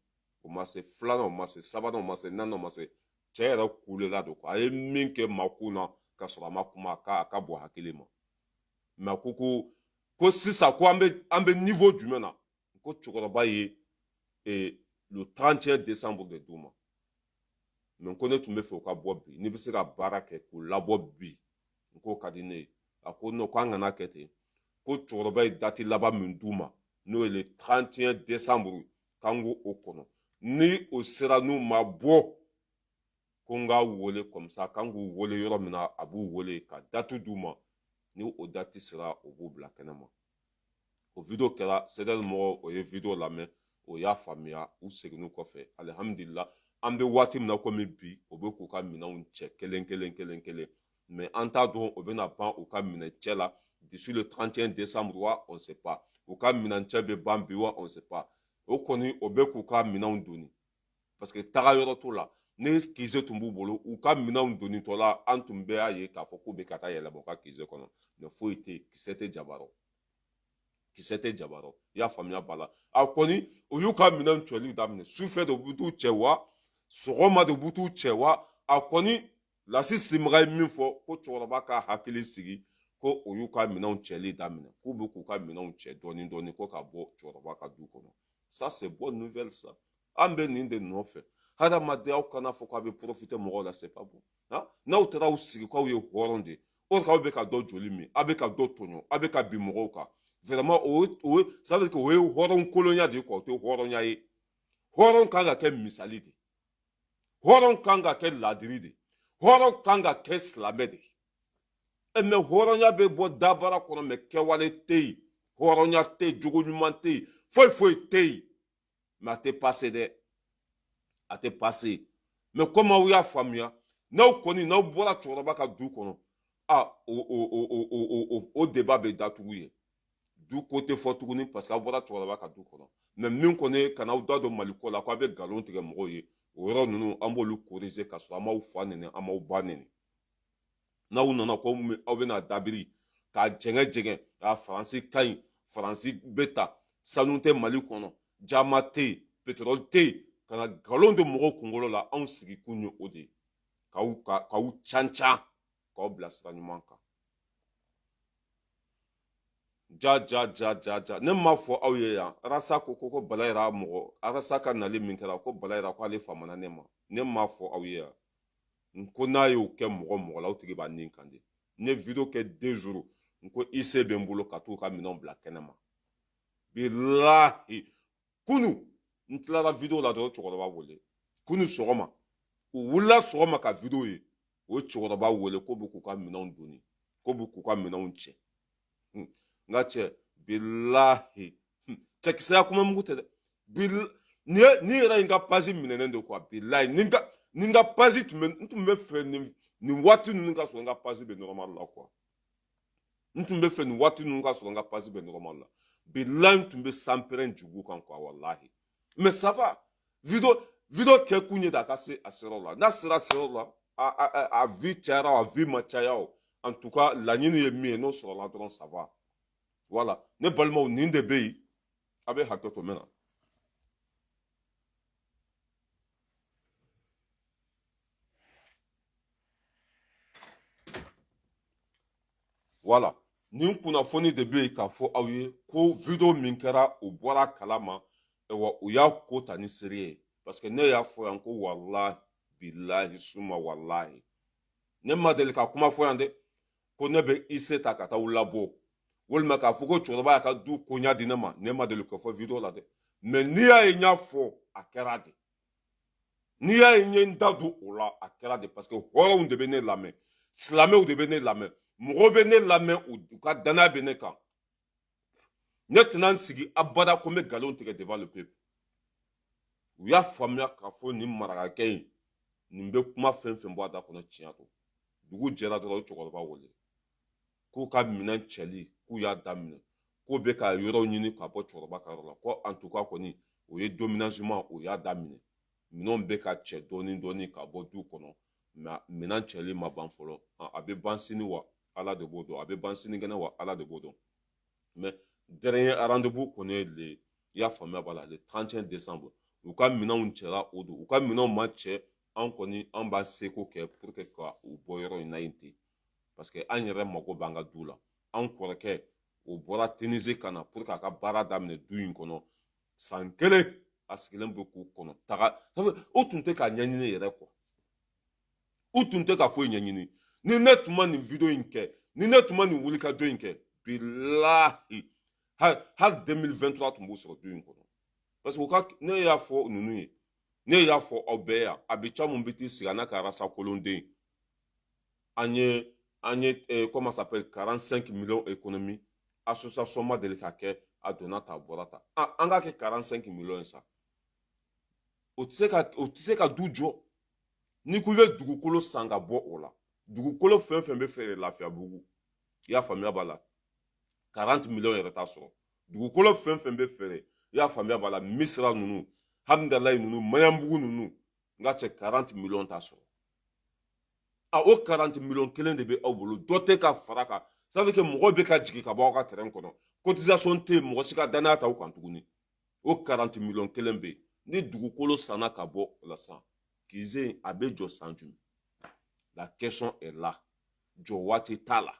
o ma se 2nan o ma se 3nan o ma se 4nan o ma se cɛ yɛrɛ kulela don a ye min kɛ makun na ka sɔrɔ a ma kuma a ka bɔ hakili ma mɛ a ko sisan ko an bɛ niveau jumɛn na ko cɛkɔrɔba ye le 31 décembre de d'u ma mɛ ko ne tun bɛ fɛ o ka bɔ bi n'i bɛ se ka baara kɛ k'o labɔ bi n k'o ka di ne ye a ko non ko an kana kɛ ten ko cɛkɔrɔba ye date laban min d'u ma n'o ye le 31 décembre k'an k'o kɔnɔ ni o sera n'u ma bɔ ko n k'a wele comme ça kan k'u wele yɔrɔ min na a b'u wele ka date d'u ma ni o date sera o b'u bila kɛnɛ ma o video kɛra CDR mɔgɔ o ye video lamɛn o y'a faamuya u seginnu kɔfɛ alihamudulila an bɛ waati min na komi bi o bɛ k'u ka minɛnw cɛ kelen kelen kelen kelen mais an t'a dɔn o bɛna ban u ka minɛ cɛ la d'ici le 31 décembre wa on sait pas u ka minɛn cɛ bɛ ban bi wa on sait pas o kɔni o bɛ k'u ka minɛnw donni parce que taga yɔrɔ t'o la ni kize tun b'u bolo u ka minɛnw donnitɔ la an tun bɛɛ y'a ye k'a fɔ k'u bɛ ka taa yɛlɛma u ka kize kɔnɔ mais foyi tɛ yen kisɛ tɛ jabarɔ kisɛ tɛ jabarɔ i y'a faamuya b'a la a kɔni o y'u ka minɛnw cɛli daminɛ sufɛ de u bɛ t'u cɛ wa sɔgɔma de u bɛ t'u cɛ wa a kɔni Lasi Simaga ye min fɔ ko cɛkɔrɔba ka hakili sigi ko o y'u ka minɛnw cɛli daminɛ k'u bɛ k'u ka minɛnw cɛ dɔɔni dɔɔni ko ka bɔ cɛkɔrɔba ka du kɔnɔ ça c'est bonne nouvelle ça an bɛ nin de nɔfɛ hadamaden aw kana fɔ k'aw bɛ profiter mɔgɔw la c'est pas bon n'aw taara aw sigi k'aw ye hɔrɔn de o k'aw bɛ ka dɔ joli min aw bɛ ka dɔ tɔɲɔ aw bɛ ka bin mɔgɔw kan vraiment ça veut dire que o ye hɔrɔn kolonya de ye quoi o tɛ hɔrɔnya ye hɔrɔn kan ka kɛ misali de hɔrɔn kan ka kɛ ladiri de hɔrɔn kan ka kɛ silamɛ de mais hɔrɔnya bɛ bɔ dabara kɔnɔ mais kɛwale tɛ yen hɔrɔnya tɛ yen jogo ɲuman tɛ yen foyi foyi tɛ yen mais a tɛ passé dɛ a tɛ passé mais comme aw y'a faamuya n'aw kɔni n'aw bɔra cɛkɔrɔba ka du kɔnɔ o débat bɛ datugu ye du ko tɛ fɔ tuguni parce que aw bɔra cɛkɔrɔba ka du kɔnɔ mais min kɔni kana aw da don maliko la k'aw bɛ nkalon tigɛ mɔgɔw ye o yɔrɔ ninnu an b'olu corriger ka sɔrɔ an m'aw fa nɛni an m'aw ba nɛni n'aw nana ko aw bɛna dabiri k'a jɛngɛ jɛngɛ faransi ka ɲi faransi bɛ ta sanu tɛ mali kɔnɔ jama tɛ yen pétrole tɛ yen ka na nkalon don mɔgɔw kunkolo la anw sigikun ye o de ye k'aw cancan k'aw bila sira ɲuman kan ja ne m'a fɔ aw ye yan arasa ko bala yɛrɛ mɔgɔ arasa ka nali min kɛra ko bala yɛrɛ ko ale famana ne ma ne m'a fɔ aw ye yan nko n'a y'o kɛ mɔgɔ la o tigi b'a nin kan de n ye video kɛ 2 jours nko IC bɛ n bolo ka t'u ka minɛnw bila kɛnɛma bilahi kunu n tilara video la dɔrɔn cɛkɔrɔba wele kunu sɔgɔma u wulila sɔgɔma ka video ye o cɛkɔrɔba wele ko bɛ k'u ka minɛnw donni ko bɛ k'u ka minɛnw cɛ n ka cɛ bilahi cɛkisɛya kuma mugu tɛ dɛ ni yɛrɛ ye n ka page minɛnen de quoi bilahi ni n ka page n tun bɛ fɛ nin waati ninnu ka sɔrɔ n ka page bɛ normal la quoi n tun bɛ fɛ nin waati ninnu ka sɔrɔ n ka page bɛ normal la bilahi n tun bɛ sanpɛrɛn jugu kan quoi wallahi mais ça va video kɛ kun ye de a ka se a seyɔrɔ la n'a sera a seyɔrɔ la a vie cayara a vie ma caya o en tout cas laɲini ye min ye n'o sɔrɔla dɔrɔn ça va voilà ne balimaw nin de bɛ yen a bɛ hakɛ to mɛn na voilà nin kunnafoni de bɛ yen k'a fɔ aw ye ko video min kɛra o bɔra kalama u y'a ko ta ni seere ye parce que ne y'a fɔ yan ko walahi bilahi suma walahi ne ma deli ka kuma fɔ yan dɛ ko ne bɛ IC ta ka taa u labɔ walima k'a fɔ ko cɛkɔrɔba y'a ka du koɲa di ne ma deli k'o fɔ video la dɛ mais n'i y'a ye n y'a fɔ a kɛra de n'i y'a ye n ye n da don o la a kɛra de parce que hɔrɔnw de bɛ ne lamɛn silamɛw de bɛ ne lamɛn mɔgɔw bɛ ne lamɛn u ka danaya bɛ ne kan ne tɛna n sigi abada ko n bɛ nkalon tigɛ devant le peuple u y'a faamuya k'a fɔ nin marakakɛ in nin bɛ kuma fɛn fɛn bɔ a da kɔnɔ tiɲɛ don dugu jɛra dɔrɔn o cɛkɔrɔba wele k'u ka minɛn cɛli k'u y'a daminɛ k'u bɛ ka yɔrɔ ɲini ka bɔ cɛkɔrɔba ka yɔrɔ la ko en tout cas kɔni o ye déménagement o y'a daminɛ minɛnw bɛ ka cɛ dɔɔni dɔɔni ka bɔ du kɔnɔ mais minɛn cɛli ma ban fɔlɔ a bɛ ban sini wa ala de b'o dɔn a bɛ ban sinikɛnɛ wa ala de b'o dɔn mais dernier rendez-vous kɔni ye le i y'a faamuya b'a la le 31 décembre u ka minɛnw cɛra o don u ka minɛnw ma cɛ an kɔni an b'a seko kɛ pour que ka u bɔ yɔrɔ in na yen ten parce que an yɛrɛ mago b'an ka du la an kɔrɔkɛ o bɔra Tinizi ka na pour que a ka baara daminɛ du in kɔnɔ san 1 a sigilen bɛ k'u kɔnɔ taga o tun tɛ ka ɲɛɲini yɛrɛ quoi u tun tɛ ka foyi ɲɛɲini ni ne tun ma nin video in kɛ ni ne tun ma nin wulikajɔ in kɛ bilahi hali 2023 tun b'u sɔrɔ du in kɔnɔ parce que ne y'a fɔ ninnu ye ne y'a fɔ aw bɛɛ yan a bɛ caman bɛ t'i sigi a n'a ka rasa kolonden an ye comment ça s'appelle 45 millions économie association ma deli ka kɛ a donna ta a bɔra ta an k'a kɛ 45 millions sa o tɛ se ka du jɔ ni ko i bɛ dugukolo san ka bɔ o la dugukolo fɛn fɛn bɛ feere Lafiyabugu i y'a faamuya b'a la 40 millions yɛrɛ t'a sɔrɔ dugukolo fɛn fɛn bɛ feere i y'a faamuya b'a la Misira ninnu Hamidalayi ninnu Maɲanbugu ninnu n ka cɛ 40 millions t'a sɔrɔ o 40 millions kelen de bɛ aw bolo dɔ tɛ ka fara kan ça veut dire que mɔgɔw bɛ ka jigin ka bɔ aw ka terrain kɔnɔ cotisation tɛ yen mɔgɔ si ka danaya ta aw kan tuguni o 40 millions kelen bɛ yen ni dugukolo sanna ka bɔ o la sisan Kize a bɛ jɔ san jumɛn la question est là jɔ waati t'a la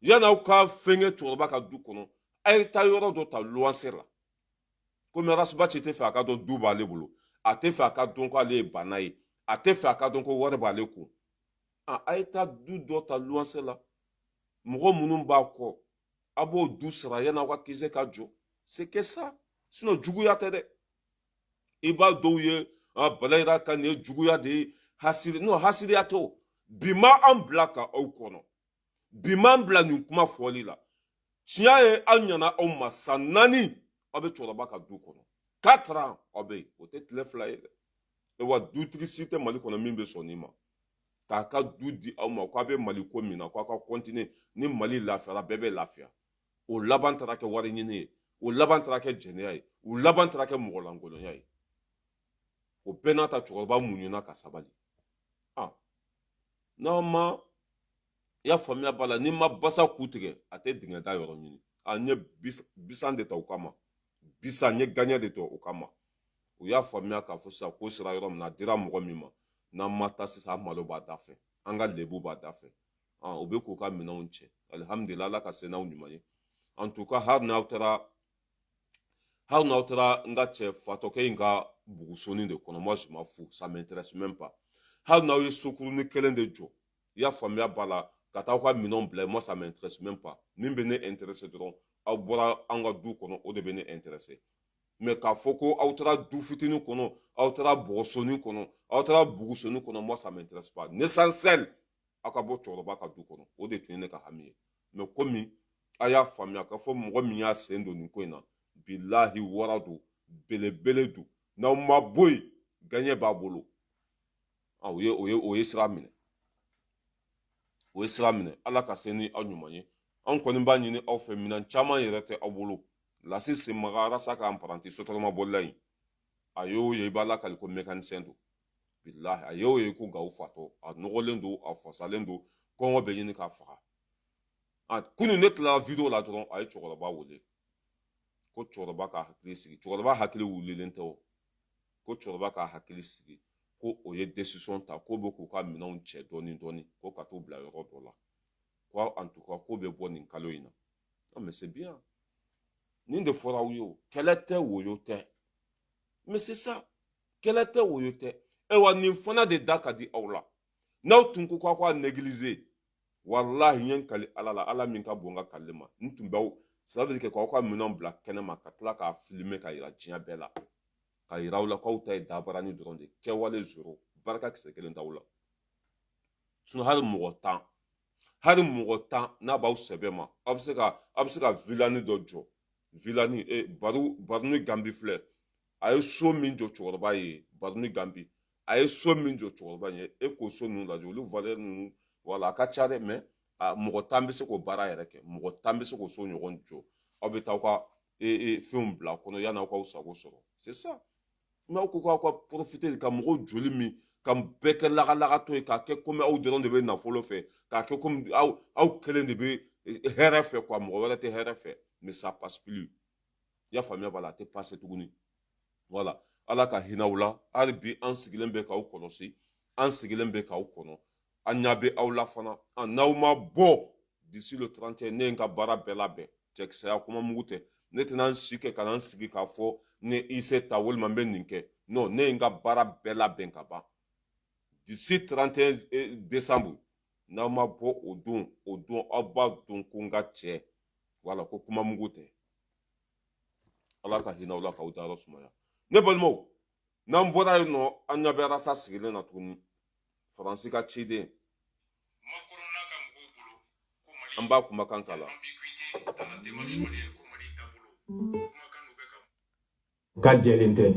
yan'aw ka fɛnkɛ cɛkɔrɔba ka du kɔnɔ a ye taa yɔrɔ dɔ ta luwanse la komi Arasubaci tɛ fɛ a ka dɔn du b'ale bolo a tɛ fɛ a ka dɔn ko ale ye bana ye a tɛ fɛ a ka dɔn ko wari b'ale kun a ye taa du dɔ ta luwanse la mɔgɔ minnu b'a kɔ a b'o du sara yan'aw ka Kize ka jɔ c'est que ça sinon juguya tɛ dɛ i b'a dɔw ye Balayira ka nin ye juguya de ye hasiriya tɛ o bi ma an bila ka aw kɔnɔ bi m'an bila nin kuma fɔli la tiɲɛ ye aw ɲɛna aw ma san 4 aw bɛ cɛkɔrɔba ka du kɔnɔ 4 ans aw bɛ yen o tɛ tile 2 ye dɛ wa dutigi si tɛ Mali kɔnɔ min bɛ sɔn nin ma k'a ka du di aw ma k'a bɛ Mali ko min na k'aw ka continuer ni Mali lafiyara bɛɛ bɛ lafiya o laban taara kɛ wari ɲini ye o laban taara kɛ jɛnɛya ye o laban taara kɛ mɔgɔlankolonya ye o bɛɛ n'a ta cɛkɔrɔba muɲuna ka sabali n'aw ma i y'a faamuya b'a la ni ma basa ku tigɛ a tɛ dingɛ da yɔrɔ ɲini n ye bisan de ta o kama bisan n ye gaɲɛ de ta o kama o y'a faamuya k'a fɔ sisan ko sera yɔrɔ min na a dira mɔgɔ min ma n'an ma taa sisan an malo b'a da fɛ an ka lebu b'a da fɛ o bɛ k'u ka minɛnw cɛ alihamudulila ala ka se n'aw ɲuman ye en tout cas hali n'aw taara n ka cɛ fatɔkɛ in ka bugusoni de kɔnɔ moi je m'en fous ça m'intéresse même pas hali n'aw ye sokurunin kelen de jɔ i y'a faamuya b'a la ka taa aw ka minɛnw bila moi ça m'intéresse même pas min bɛ ne intéressé dɔrɔn aw bɔra an ka du kɔnɔ o de bɛ ne intéressé mais k'a fɔ ko aw taara du fitinin kɔnɔ aw taara bɔgɔsonin kɔnɔ aw taara bugusonin kɔnɔ moi ça m'intéresse pas l'essentiel aw ka bɔ cɛkɔrɔba ka du kɔnɔ o de tun ye ne ka hami ye mais komi a y'a faamuya k'a fɔ mɔgɔ min y'a sen don nin ko in na bilahi wara don belebele don n'aw ma bɔ yen gagné b'a bolo o ye sira minɛ o ye sira minɛ ala ka se ni aw ɲuman ye an kɔni b'a ɲini aw fɛ minɛn caman yɛrɛ tɛ aw bolo lasi senmaga arasa k'an paranti sotarama bɔlila yen a y'o ye i b'a lakali ko mécanicien don bilahi a y'o ye ko gawo fatɔ a nɔgɔlen don a fasalen don kɔngɔ bɛ ɲini k'a faga kunun ne tilala video la dɔrɔn a ye cɛkɔrɔba wele ko cɛkɔrɔba ka hakili sigi cɛkɔrɔba hakili wulilen tɛ o ko cɛkɔrɔba ka hakili sigi ko o ye décision ta ko bɛ k'u ka minɛnw cɛ dɔɔni dɔɔni ko ka t'u bila yɔrɔ dɔ la ko en tout cas ko bɛ bɔ nin kalo in na mais c'est bien nin de fɔra aw ye o kɛlɛ tɛ woyo tɛ mais c'est ça kɛlɛ tɛ woyo tɛ wa nin fana de da ka di aw la n'aw tun ko k'aw k'a négliger wallahi n ye n kali ala la ala min ka bon n ka kalile ma n tun b'aw ça veut dire que k'aw ka minɛnw bila kɛnɛ ma ka tila k'a filmer ka yira diɲɛ bɛɛ la ka yira aw la k'aw ta ye dabarani dɔrɔn de kɛwale zoro barika kisɛ kelen t'aw la sinon hali mɔgɔ tan n'a b'aw sɛbɛ ma aw bɛ se ka vilani dɔ jɔ vilani baruni gambi filɛ a ye so min jɔ cɛkɔrɔba ye baruni gambi a ye so min jɔ cɛkɔrɔba ye e k'o so ninnu lajɛ olu valeur ninnu wala a ka ca dɛ mais mɔgɔ tan bɛ se k'o baara yɛrɛ kɛ mɔgɔ tan bɛ se k'o so ɲɔgɔn jɔ aw bɛ taa aw ka fɛnw bila kɔnɔ yanni aw k'aw sago sɔrɔ c'est ça mais aw ko k'aw ka profiter de ka mɔgɔw joli min ka bɛɛ kɛ lagalagatɔ ye k'a kɛ komi aw dɔrɔn de bɛ nafolo fɛ k'a kɛ komi aw kelen de bɛ hɛrɛ fɛ quoi mɔgɔ wɛrɛ tɛ hɛrɛ fɛ mais ça passe plus i y'a faamuya b'a la a tɛ passer tuguni voilà ala ka hinɛ aw la hali bi an sigilen bɛ k'aw kɔlɔsi an sigilen bɛ k'aw kɔnɔ an ɲɛ bɛ aw la fana n'aw ma bɔ d'ici le 31 ne ye n ka baara bɛɛ labɛn cɛkisɛya kuma mugu tɛ ne tɛna n si kɛ ka na n sigi k'a fɔ ne i se ta walima n bɛ nin kɛ non ne ye n ka baara bɛɛ labɛn ka ban d'ici 31 décembre n'aw ma bɔ o don aw b'a dɔn ko n ka cɛ wala ko kuma mugu tɛ ala ka hinɛ aw la k'aw dayɔrɔ sumaya ne balimaw n'an bɔra yen nɔ an ɲɛ bɛ arasa sigilen na tuguni faransi ka ciden an b'a kumakan k'a la ka jɛlen tɛ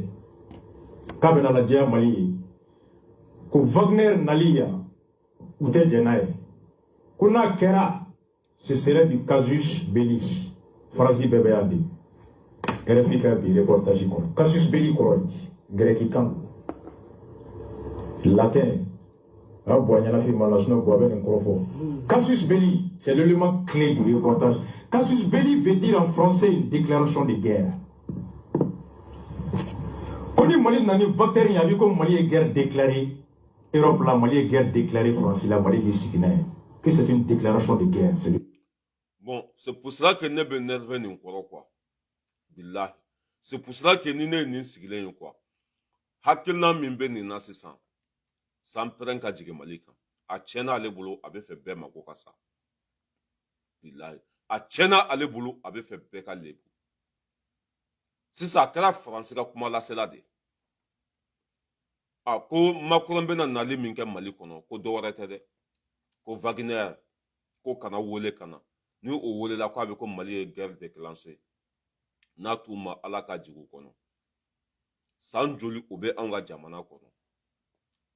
k'a bɛna lajɛya mali ye ko Wagner nali yan u tɛ jɛn n'a ye ko n'a kɛra ce serait du casus belli faransi bɛɛ bɛ yan de RFI ka bi reportage kɔnɔ casus belli kɔrɔ ye di grec kan latin bon, il y a la firme Casus belli, c'est l'élément clé du reportage. Casus belli veut dire en français une déclaration de guerre. Quand Mali n'a pas voté, il y a vu comme Mali est guerre déclarée. Europe, la Mali est guerre déclarée, France, la Mali est signé. Que c'est une déclaration de guerre. Bon, c'est pour cela que ne ben nerveux ni quoi. Billahi. C'est pour cela que ni ne ni signé quoi. Hakilna min ben ni nasisan. San pren ka jigin Mali kan a tiɲɛna ale bolo a bɛ fɛ bɛɛ mako ka sa bilahi a tiɲɛna ale bolo a bɛ fɛ bɛɛ ka lebu sisan a kɛra faransi ka kuma lasela de ko Macron bɛna nali min kɛ Mali kɔnɔ ko dɔwɛrɛ tɛ dɛ ko Wagner ko kana wele kana ni o welela ko a bɛ ko Mali ye guerre déclenchée n'a t'u ma ala ka jigin u kɔnɔ san joli o bɛ anw ka jamana kɔnɔ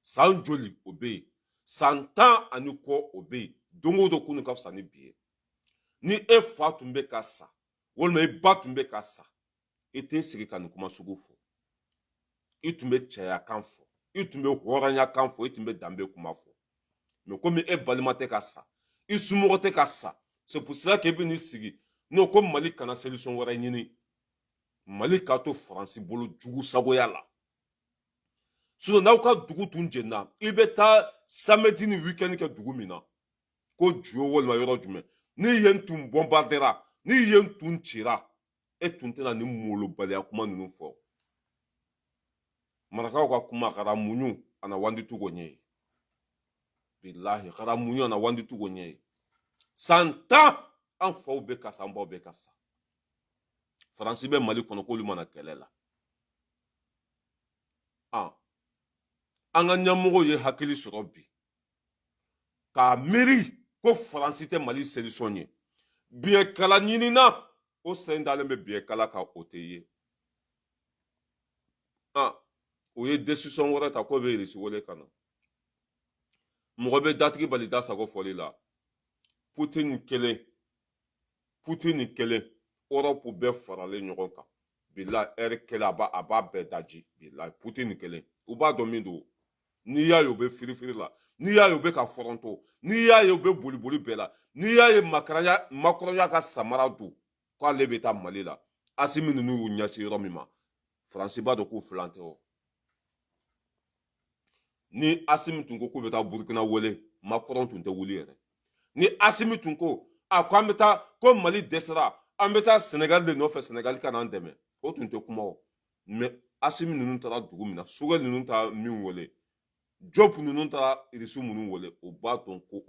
san joli o bɛ yen san 10 ani kɔ o bɛ yen don o don kunu ka fisa ni bi ye ni e fa tun bɛ ka sa walima e ba tun bɛ ka sa e tɛ sigi ka nin kuma sugu fɔ i tun bɛ cɛya kan fɔ i tun bɛ hɔrɔnya kan fɔ i tun bɛ danbe kuma fɔ mais komi e balima tɛ ka sa i somɔgɔ tɛ ka sa c'est pour cela que e bɛ n'i sigi n'o ko Mali kana solution wɛrɛ ɲini Mali k'a to Faransi bolo jugu sagoya la sinon n'aw ka dugu tun jɛnna i bɛ taa samedi ni weekend kɛ dugu min na ko Juyo walima yɔrɔ jumɛn ni yen tun bombardera ni yen tun cira e tun tɛna ni molobaliya kuma ninnu fɔ marakaw ka kuma kɛra muɲu ana wandi tugo ɲɛ billahi xara muɲɔ na wandi tugo ɲɛ ye 100 ans an faw bɛ ka sa an baw bɛ ka sa faransi bɛ mali kɔnɔ k'olu mana kɛlɛ la an ka ɲɛmɔgɔw ye hakili sɔrɔ bi k'a miiri ko faransi tɛ mali selisɔn ye biyɛnkala ɲinina o sen dalen bɛ biyɛnkala kan o tɛ ye o ye décision wɛrɛ ta k'o bɛ irisi wele ka na mɔgɔ bɛ datigi bali da sago fɔli la Poutine kelen Europe bɛɛ faralen ɲɔgɔn kan bilahi ɛri kelen a b'a bɛɛ daji bilahi Poutine kelen u b'a dɔn min don n'i y'a ye u bɛ firifiri la n'i y'a ye u bɛ ka fɔrɔntɔ n'i y'a ye u bɛ boliboli bɛɛ la n'i y'a ye makɔrɔnya ka samara don k'ale bɛ taa mali la Asimi ninnu y'u ɲɛsin yɔrɔ min ma faransi b'a dɔn k'u filan tɛ o ni Asimi tun ko k'u bɛ taa Burukina wele Macron tun tɛ wuli yɛrɛ ni Asimi tun ko ko an bɛ taa ko mali dɛsɛra an bɛ taa Senegal de nɔfɛ Senegal ka n'an dɛmɛ o tun tɛ kuma o mais Asimi ninnu taara dugu min na Sogɛl ninnu taara min wele Diop ninnu taara irisiw minnu wele o b'a dɔn ko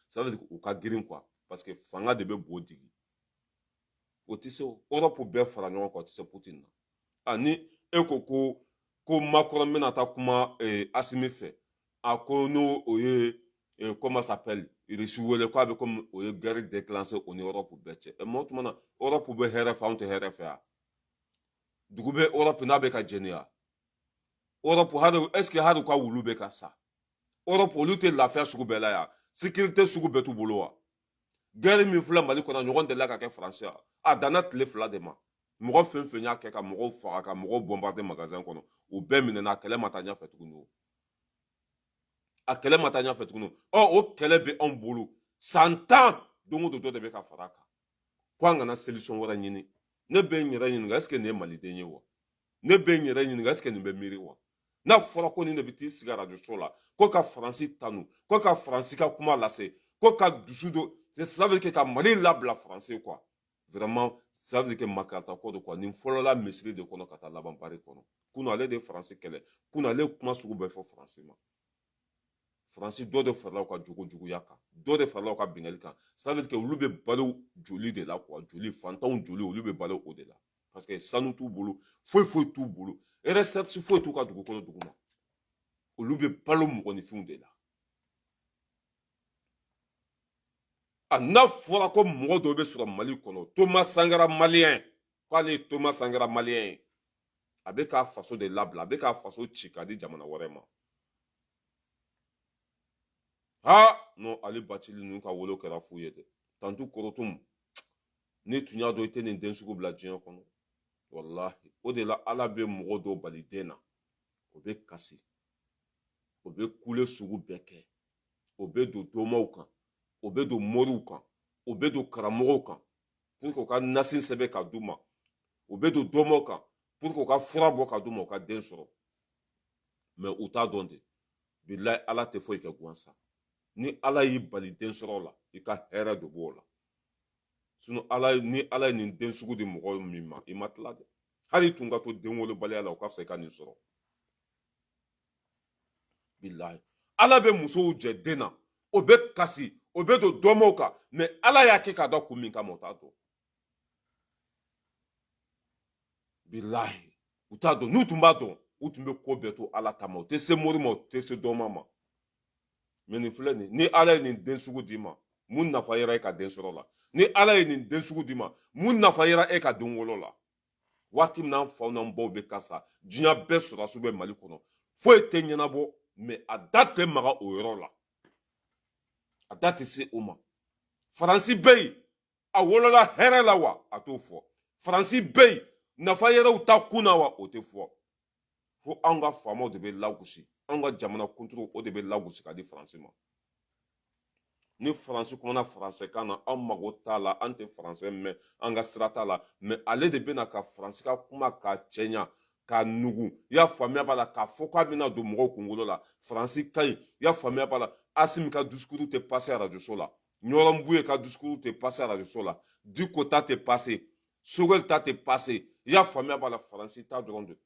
ça veut dire u ka girin quoi parce que fanga de bɛ bo digi o tɛ se Europe bɛɛ fara ɲɔgɔn kan o tɛ se Poutine na ni e ko Macron bɛna taa kuma Asimi fɛ ko n'o o ye comment s'appelle irisi wele k'a bɛ komi o ye guerre déclenché o ni Europe bɛɛ cɛ mɛ o tuma na Europe bɛ hɛrɛ fɛ anw tɛ hɛrɛ fɛ ya dugu bɛ Europe n'a bɛ ka jɛniya Europe est-ce que hali u ka wulu bɛ ka sa Europe olu tɛ lafiya sugu bɛɛ la yan sécurité sugu bɛɛ t'u bolo wa guerre min filɛ Mali kɔnɔ ɲɔgɔn delila ka kɛ faransi ya a danna tile 2 de ma mɔgɔ fɛn fɛn y'a kɛ ka mɔgɔw faga ka mɔgɔw bombarder magasin kɔnɔ u bɛɛ minɛna a kɛlɛ ma taa ɲɛfɛ tuguni a kɛlɛ ma taa ɲɛfɛ tuguni o kɛlɛ bɛ anw bolo 100 ans don o don dɔ de bɛ ka fara a kan ko an kana solution wɛrɛ ɲini ne bɛ n yɛrɛ ɲininka est-ce que nin ye maliden ye wa ne bɛ n yɛrɛ ɲininka est-ce que nin bɛ miiri wa n'a fɔra ko nin de bɛ t'i sigi radio so la ko ka faransi tanu ko ka faransi ka kuma lase ko ka dusu do cela veut dire que ka mali labila faransi quoi vraiment ça veut dire que makarata ko de quoi nin fɔlɔla misiri de kɔnɔ ka taa laban bari kɔnɔ kunun ale de ye faransi kɛlɛ kunun ale kuma sugu bɛɛ fɔ faransi ma faransi dɔ de farala u ka juguya kan dɔ de farala u ka bingali kan ça veut dire que olu bɛ balo joli de la quoi joli fantanw joli olu bɛ balo o de la parce que sanu t'u bolo foyi t'u bolo recherche foyi t'u ka dugukolo duguma olu bɛ balo mɔgɔninfinw de la n'a fɔra ko mɔgɔ dɔw bɛ sɔrɔ mali kɔnɔ Thomas Sankara malien k'ale ye Thomas Sankara malien ye a bɛ k'a faso de labila a bɛ k'a faso ci k'a di jamana wɛrɛ ma non ale Bacili ninnu ka wolo kɛra fu ye dɛ Tantu Korotum ne tun y'a dɔn i tɛ nin den sugu bila diɲɛ kɔnɔ wallahi o de la ala bɛ mɔgɔ dɔw bali den na o bɛ kasi o bɛ kule sugu bɛɛ kɛ o bɛ don dɔmaw kan o bɛ don moriw kan o bɛ don karamɔgɔw kan pour que u ka nasi sɛbɛn ka d'u ma o bɛ don dɔmaw kan pour que u ka fura bɔ ka d'u ma u ka den sɔrɔ mais u t'a dɔn de bilahi ala tɛ foyi kɛ gansan ni ala y'i bali den sɔrɔ la i ka hɛrɛ de b'o la sinon ni ala ye nin den sugu di mɔgɔ min ma i ma tila dɛ hali tun ka to den wolobaliya la o ka fisa i ka nin sɔrɔ bilahi ala bɛ musow jɛ den na o bɛ kasi o bɛ don dɔmaw kan mais ala y'a kɛ k'a dɔn kun min kama o t'a dɔn bilahi u t'a dɔn n'u tun b'a dɔn u tun bɛ ko bɛɛ to ala ta ma o tɛ se mori ma o tɛ se dɔma ma mais nin filɛ nin ni ala ye nin den sugu d'i ma mun nafa yera e ka den sɔrɔ la ni ala ye nin den sugu d'i ma mun nafa yera e ka den wolo la waati min n'an faw n'an baw bɛ ka sa diɲɛ bɛɛ sɔrɔsiw bɛ mali kɔnɔ foyi tɛ ɲɛnabɔ mais a da tɛ maga o yɔrɔ la a da tɛ se o ma faransi bɛ yen a wolola hɛrɛ la wa a t'o fɔ faransi bɛ yen nafa yɛrɛw ta kun na wa o tɛ fɔ fo anw ka faamaw de bɛ lagosi anw ka jamana kuntigiw o de bɛ lagosi ka di faransi ma ni faransi kumana faransɛkan na anw mago t'a la an tɛ faransɛ mɛn an ka sira t'a la mais ale de bɛna ka faransi ka kuma k'a cɛɲa k'a nugu i y'a faamuya b'a la k'a fɔ k'a bɛna don mɔgɔw kunkolo la faransi ka ɲi i y'a faamuya b'a la Asimi ka discours tɛ passer radio so la Ɲɔrɔnbuye ka discours tɛ passer radio so la Diko ta tɛ passer Sogɛl ta tɛ passer i y'a faamuya b'a la faransi ta dɔrɔn de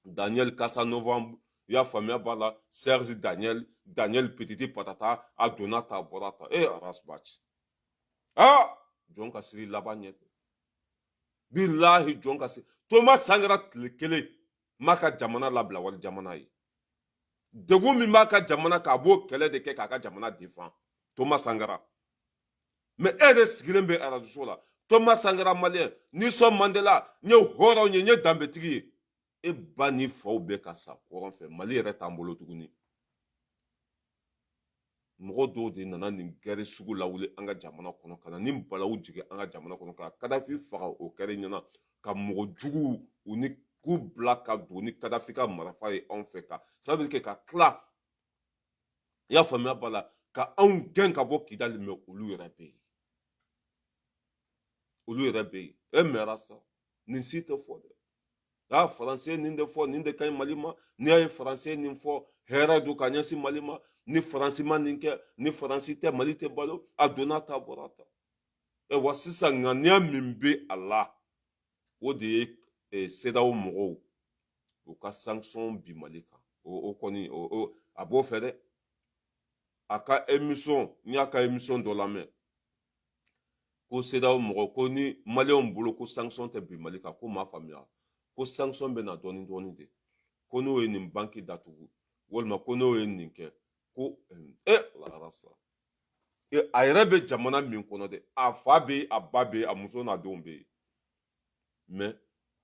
Daniel Casanova i y'a faamuya b'a la Serge Daniel Petiti Patata a donna ta bɔra ta arasbaci jɔn ka siri laban ɲɛ tɛ bilahi jɔn ka siri Thomas Sankara tile kelen m'a ka jamana labila wali jamana ye degun min b'a ka jamana k'a b'o kɛlɛ de kɛ k'a ka jamana défend Thomas Sankara mais e de sigilen bɛ arajo la Thomas Sankara malien Nelson Mandela n ye hɔrɔnw ye n ye danbetigi ye e ba ni faw bɛ ka sa kɔrɔn fɛ Mali yɛrɛ t'an bolo tuguni mɔgɔ dɔw de nana nin gɛrɛ sugu lawuli an ka jamana kɔnɔ ka na ni balawu jigin an ka jamana kɔnɔ ka Kadafi faga o kɛra ɲɛna ka mɔgɔ juguw u ni k'u bila ka don ni Kadafi ka marifa ye anw fɛ ka ça veut dire que ka tila i y'a faamuya b'a la ka anw gɛn ka bɔ Kidali mais olu yɛrɛ bɛ yen olu yɛrɛ bɛ yen e mɛnra sa nin si tɛ fɔ dɛ Faransi ye nin de fɔ nin de ka ɲi Mali ma n'i y'a ye Faransi ye nin fɔ hɛrɛ don ka ɲɛsin Mali ma ni Faransi ma nin kɛ ni Faransi tɛ Mali tɛ balo a donna ta bɔra ta wa sisan ŋaniya min bɛ a la o de ye CEDEAO mɔgɔw u ka sanction bi Mali kan o kɔni a b'o fɛ dɛ a ka émission n y'a ka émission dɔ lamɛn ko CEDEAO mɔgɔw ko ni maliyɛnw bolo ko sanction tɛ bi Mali kan ko m'a faamuya ko sanction bɛ na dɔɔni dɔɔni de ko n'o ye nin banki datugu walima ko n'o ye nin kɛ ko larasa a yɛrɛ bɛ jamana min kɔnɔ dɛ a fa bɛ yen a ba bɛ yen a muso n'a denw bɛ yen mais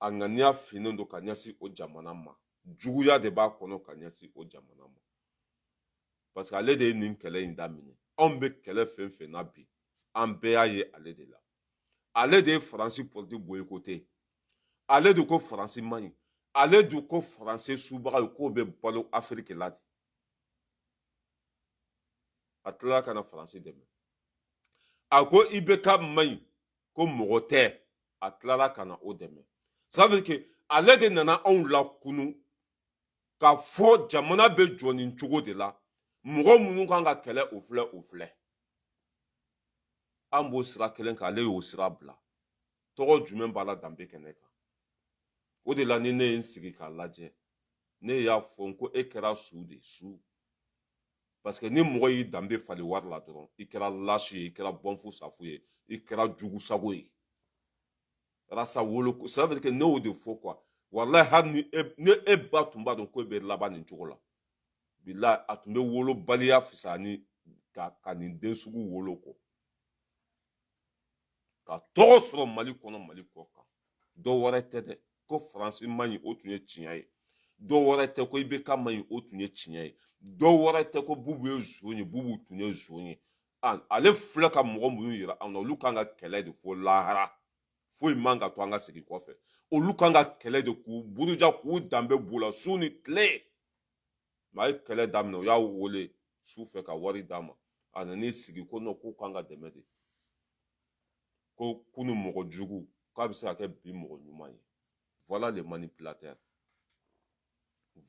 a ŋaniya finnen don ka ɲɛsin o jamana ma juguya de b'a kɔnɔ ka ɲɛsin o jamana ma parce que ale de ye nin kɛlɛ in daminɛ anw bɛ kɛlɛ fɛn fɛn na bi an bɛɛ y'a ye ale de la ale de ye Faransi politique boycotté ale de ko Faransi man ɲi ale de ko Faransi subaga ye k'o bɛ balo Afiriki la de a tilala ka na Faransi dɛmɛ a ko IBK man ɲi ko mɔgɔ tɛ a tilala ka na o dɛmɛ ça veut dire que ale de nana anw lakunu k'a fɔ jamana bɛ jɔ nin cogo de la mɔgɔ minnu kan ka kɛlɛ o filɛ an b'o sira kelen kan ale y'o sira bila tɔgɔ jumɛn b'a la danbe kɛnɛ kan o de la ni ne ye n sigi k'a lajɛ ne y'a fɔ n ko e kɛra su de su parce que ni mɔgɔ y'i danbe fali wari la dɔrɔn i kɛra lâche ye i kɛra bɔnfu safu ye i kɛra jugu sago ye rasa wolo ça veut dire que ne y'o de fɔ quoi walahi hali ni e ba tun b'a dɔn ko e bɛ laban nin cogo la bilahi a tun bɛ wolo baliya fisaya ni ka nin den sugu wolo kɔ ka tɔgɔ sɔrɔ Mali kɔnɔ Mali kɔ kan dɔ wɛrɛ tɛ dɛ ko Faransi man ɲi o tun ye tiɲɛ ye dɔ wɛrɛ tɛ ko IBK man ɲi o tun ye tiɲɛ ye dɔ wɛrɛ tɛ ko Bubu ye zon ye Bubu tun ye zon ye ale filɛ ka mɔgɔ minnu yira an na olu kan ka kɛlɛ de fo lahara foyi man ka to an ka segin kɔfɛ olu kan ka kɛlɛ de k'u buruja k'u danbe b'u la su ni tile mais a ye kɛlɛ daminɛ u y'a wele su fɛ ka wari d'a ma a nan'i sigi ko non k'u kan ka dɛmɛ de ko kunu mɔgɔ jugu k'a bɛ se ka kɛ bi mɔgɔ ɲuman ye voilà le manipulateur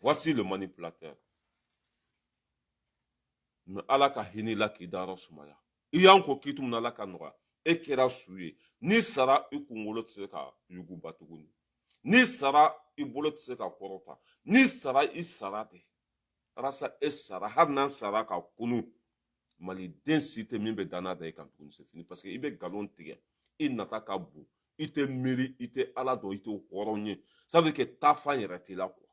voici le manipulateur mais ala ka hinɛ la k'i dayɔrɔ sumaya i y'an ko k'i tun na ala ka nɔgɔya e kɛra su ye n'i sara i kunkolo tɛ se ka yuguba tuguni n'i sara i bolo tɛ se ka kɔrɔta n'i sara i sara de walasa e sara hali n'an sara ka kunu maliden si tɛ min bɛ danna da i kan tuguni c'est fini parce que i bɛ nkalon tigɛ i nata ka bon i tɛ miiri i tɛ ala dɔn i tɛ hɔrɔn ye ça veut dire que taafan yɛrɛ t'i la quoi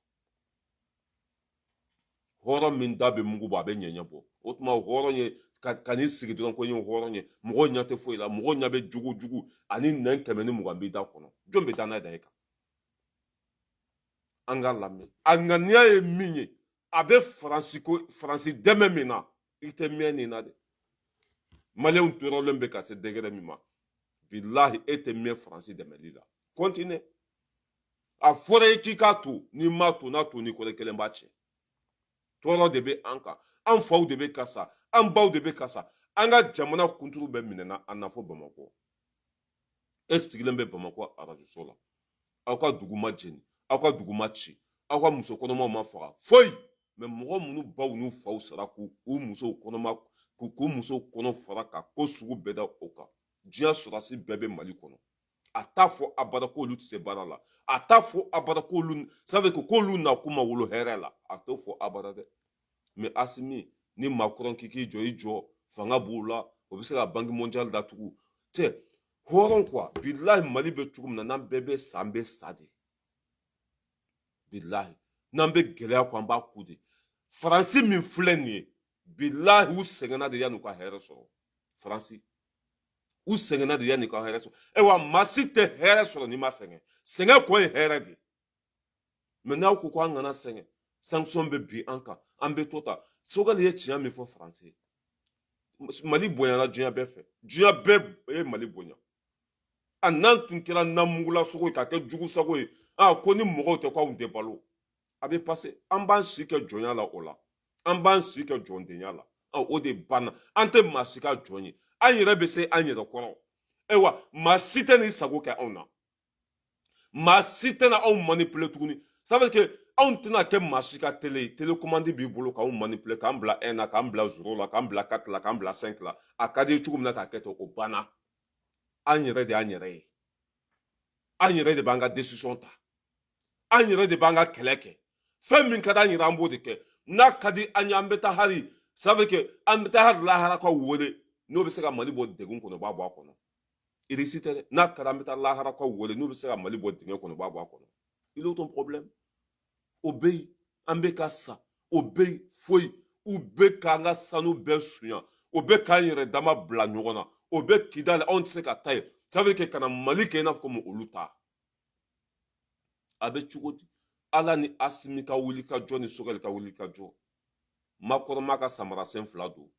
hɔrɔn min da bɛ mugu bɔ a bɛ ɲɛɲɛ bɔ o tuma hɔrɔn ye ka n'i sigi dɔrɔn ko n ye hɔrɔn ye mɔgɔw ɲɛ tɛ foyi la mɔgɔw ɲɛ bɛ jugu ani nɛn 120 b'i da kɔnɔ jɔn bɛ danna da i kan an ka lamɛn a ŋaniya ye min ye a bɛ Faransi dɛmɛ min na i tɛ mɛn nin na dɛ maliyɛnw tɔɔrɔlen bɛ ka se degré min ma bilahi e tɛ mɛn Faransi dɛmɛli la continue a fɔra i k'i k'a to n'i m'a to n'a to n'i kɔrɔ kelen b'a cɛ tɔɔrɔ de bɛ an kan an faw de bɛ ka sa an baw de bɛ ka sa an ka jamana kunturu bɛ minɛna a nafɔ Bamakɔ e sigilen bɛ Bamakɔ arajoso la aw ka dugu ma jeni aw ka dugu ma ci aw ka muso kɔnɔmaw ma faga foyi mais mɔgɔ minnu baw n'u faw sara k'u musow k'u musow kɔnɔ fara ka ko sugu bɛɛ da o kan diɲɛ sɔrɔdasi bɛɛ bɛ Mali kɔnɔ a t'a fɔ abada k'olu tɛ se baara la a t'a fɔ abada k'olu ça veut dire k'olu na kuma wolo hɛrɛ la a t'o fɔ abada dɛ mais Asimi ni Macron k'i jɔ i jɔ fanga b'o la o bɛ se ka banque mondiale datugu cɛ hɔrɔn quoi bilahi Mali bɛ cogo min na n'an bɛɛ bɛ sa an bɛ sa de bilahi n'an bɛ gɛlɛya kɔ an b'a ku de Faransi min filɛ nin ye bilahi u sɛgɛnna de yan'u ka hɛrɛ sɔrɔ Faransi u sɛgɛnna de yan'u ka hɛrɛ sɔrɔ wa maa si tɛ hɛrɛ sɔrɔ n'i ma sɛgɛn sɛgɛn kɔ ye hɛrɛ de mais n'aw ko k'an kana sɛgɛn sanction bɛ bin an kan an bɛ to ta Sogɛli ye tiɲɛ min fɔ Faransi ye Mali bonyana diɲɛ bɛɛ fɛ diɲɛ bɛɛ ye Mali bonya a n'an tun kɛra namugula sogo ye ka kɛ jugu sago ye ko ni mɔgɔw tɛ k'anw tɛ balo a bɛ passé an b'an si kɛ jɔnya la o la an b'an si kɛ jɔndenya la o de banna an tɛ maa si ka jɔn ye an yɛrɛ bɛ se an yɛrɛ kɔrɔ ayiwa maa si tɛ n'i sago kɛ anw na maa si tɛna anw manipuler tuguni ça veut dire que anw tɛna kɛ maa si ka télé ye télécommande b'i bolo k'anw manipuler k'an bila 1 na k'an bila 0 la k'an bila 4 la k'an bila 5 la a ka di cogo min na k'a kɛ ten o banna an yɛrɛ de y'an yɛrɛ ye an yɛrɛ de b'an ka décision ta an yɛrɛ de b'an ka kɛlɛ kɛ fɛn min ka di an yɛrɛ an b'o de kɛ n'a ka di an ye an bɛ taa hali ça veut dire que an bɛ taa hali lahara ka wele n'o bɛ se ka Mali bɔ degun kɔnɔ o b'a bɔ a kɔnɔ irisi tɛ dɛ n'a ka di an bɛ taa lahara ka wele n'o bɛ se ka Mali bɔ dingɛ kɔnɔ o b'a bɔ a kɔnɔ il est autre problème o bɛ yen an bɛ ka sa o bɛ yen foyi u bɛ k'an ka sanu bɛɛ suɲa o bɛ k'an yɛrɛ dama bila ɲɔgɔn na o bɛ Kidali anw tɛ se ka taa yen ça veut dire que kana Mali kɛ i n'a fɔ komi olu ta a bɛ cogo di Ala ni Asimi ka wuli ka jɔ ni Sogɛli ka wuli ka jɔ Makɔrɔma ka samarasen 2 don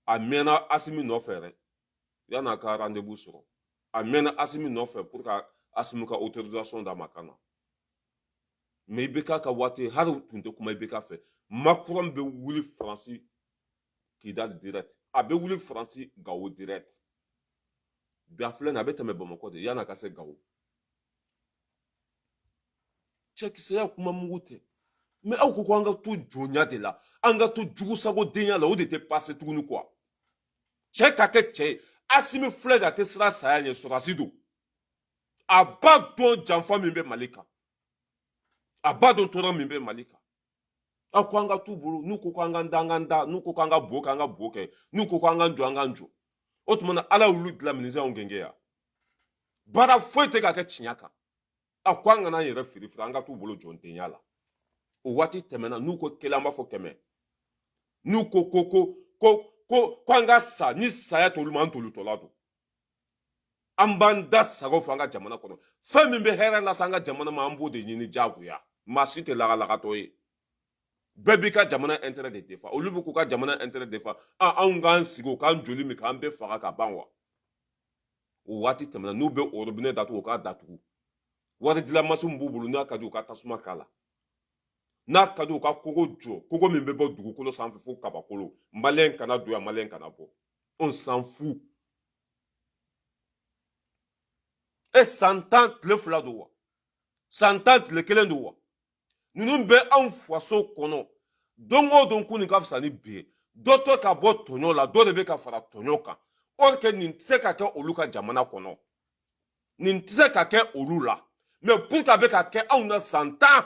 a mɛnna Asimi nɔfɛ dɛ yan'a ka rendez-vous sɔrɔ a mɛnna Asimi nɔfɛ pour que Asimi ka autorisation d'a ma ka na mais IBK ka waati hali tun tɛ kuma IBK fɛ Macron bɛ wuli Faransi Kidali direct a bɛ wuli Faransi Gawo direct bi a filɛ nin a bɛ tɛmɛ Bamakɔ de yan'a ka se Gawo cɛkisɛya kuma mugu tɛ mais aw ko an ka to jɔnya de la an ka to jugusagodenya la o de tɛ passé tuguni quoi cɛ ka kɛ cɛ ye Asimi filɛ de a tɛ siran saya ɲɛ sɔrɔdasi don a b'a dɔn janfa min bɛ Mali kan a b'a dɔn tɔɔrɔ min bɛ Mali kan aw ko an ka t'u bolo n'u ko k'an ka da an ka da n'u ko k'an ka bo kɛ an ka bo kɛ n'u ko k'an ka jɔ an ka jɔ o tuma na Ala y'olu dilan ministère anw gɛngɛ yan baara foyi tɛ ka kɛ tiɲɛ kan a ko an kana an yɛrɛ firifiri an ka t'u bolo jɔndenya la o waati tɛmɛna n'u ko kelen an b'a fɔ 100 n'u ko an ka sa ni saya t'olu ma an t'olu tɔla don an b'an da sagaw fɔ an ka jamana kɔnɔ fɛn min bɛ hɛrɛ lase an ka jamana ma an b'o de ɲini diyagoya maa si tɛ lagalagatɔ ye bɛɛ b'i ka jamana intérêt de défend olu bɛ k'u ka jamana intérêt défend anw k'an sigi o k'an joli min k'an bɛɛ faga ka ban wa o waati tɛmɛna n'u bɛ o robinet datugu o k'a datugu wari dilanmaso min b'u bolo n'a ka di u ka tasuma k'a la n'a ka di u ka kogo jɔ kogo min bɛ bɔ dugukolo sanfɛ fo kabakolo maliyɛn kana don yan maliyɛn kana bɔ on s'en fout e san 10 tile 2 don wa san 10 tile 1 don wa ninnu bɛ anw faso kɔnɔ don o don ko nin ka fisa ni bi ye dɔ to ka bɔ tɔɲɔ la dɔ de bɛ ka fara tɔɲɔ kan or que nin tɛ se ka kɛ olu ka jamana kɔnɔ nin tɛ se ka kɛ olu la mais pour que a bɛ ka kɛ anw na san 10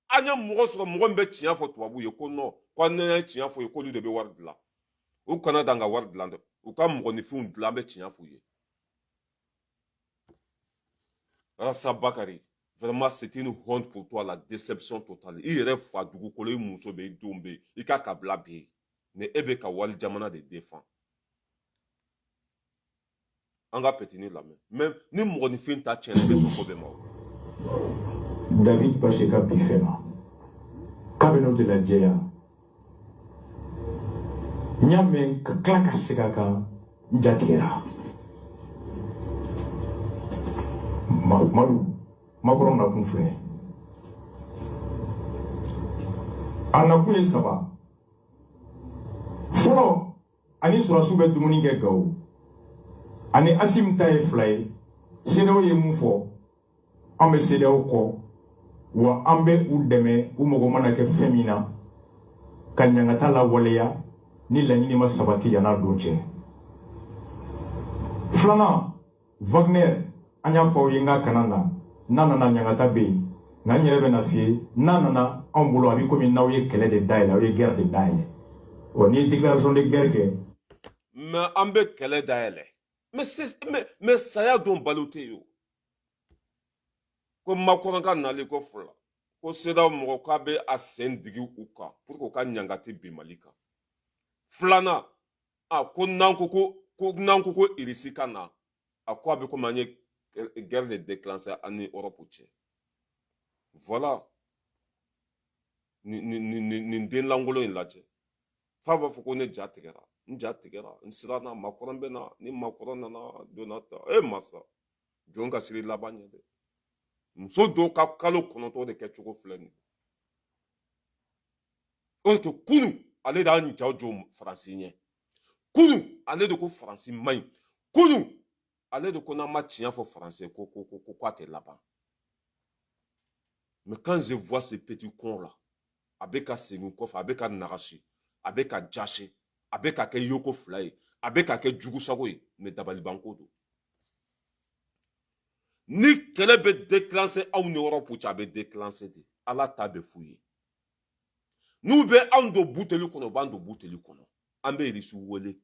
an ye mɔgɔ sɔrɔ mɔgɔ min bɛ tiɲɛ fɔ tubabu ye ko non ko ne ye tiɲɛ fɔ ye k'olu de bɛ wari dilan u kana dan ka wari dilan dɛ u ka mɔgɔninfinw dilan an bɛ tiɲɛ f'u ye Rassa Bakari vraiment c'est une honte pour toi la déception totale i yɛrɛ fa dugukolo i muso bɛ i denw bɛ yen i ka kabila bɛ yen mais e bɛ ka wali jamana de défend an ka petini lamɛn mais ni mɔgɔninfin ta tiɲɛna i bɛ sɔn ko bɛɛ ma o David Bacheka Bifema kabino de la Djeya Nyame ka tila ka segin a kan n jatigɛra Macron nakun filɛ a nakun ye 3 fɔlɔ ani sɔrɔdasiw bɛ dumuni kɛ Gawo ani Asimi ta ye 2 ye CEDEAO ye mun fɔ an bɛ CEDEAO kɔ wa an bɛ u dɛmɛ u mago mana kɛ fɛn min na ka ɲangata lawaleya ni laɲini ma sabati yan'a don cɛ 2nan Wagner anya fo yenga kanana nana nyangata be na nyere be na fie nana en bolo abi comme na ye kele de daile o ye guerre de daile on est déclaration de guerre que mais ambe kele daile mais saya don balute yo ko makoro ka nale ko fula ko seda mo ka be asen digi uka pour ko ka nyangati be malika flana ko nanko ko irisi kana ko abe ko manye guerre de déclencher en Europe tche voilà ni den langolo in laje fa ba fo ko ne jatigera nsirana makoro be na ni makoro na donata masa jonga siri labanye de muso do ka kalo kɔnɔntɔn de kɛ cogo filɛ nin o de kunu ale de y'an jaw jɔ faransi ɲɛ kunu ale de ko faransi man ɲi kunu ale de ko n'an ma tiɲɛ fɔ faransi ko a tɛ laban mais quand je vois ces petits cons là a bɛ ka segin kɔfɛ a bɛ ka nagasi a bɛ ka jasi a bɛ ka kɛ yoko fila ye a bɛ ka kɛ jugusago ye mais dabalibanko don ni kɛlɛ bɛ déclencher aw ni Europe cɛ a bɛ déclencher de ala ta bɛ f'u ye n'u bɛ anw don buteli kɔnɔ u b'an don buteli kɔnɔ an bɛ irisi wele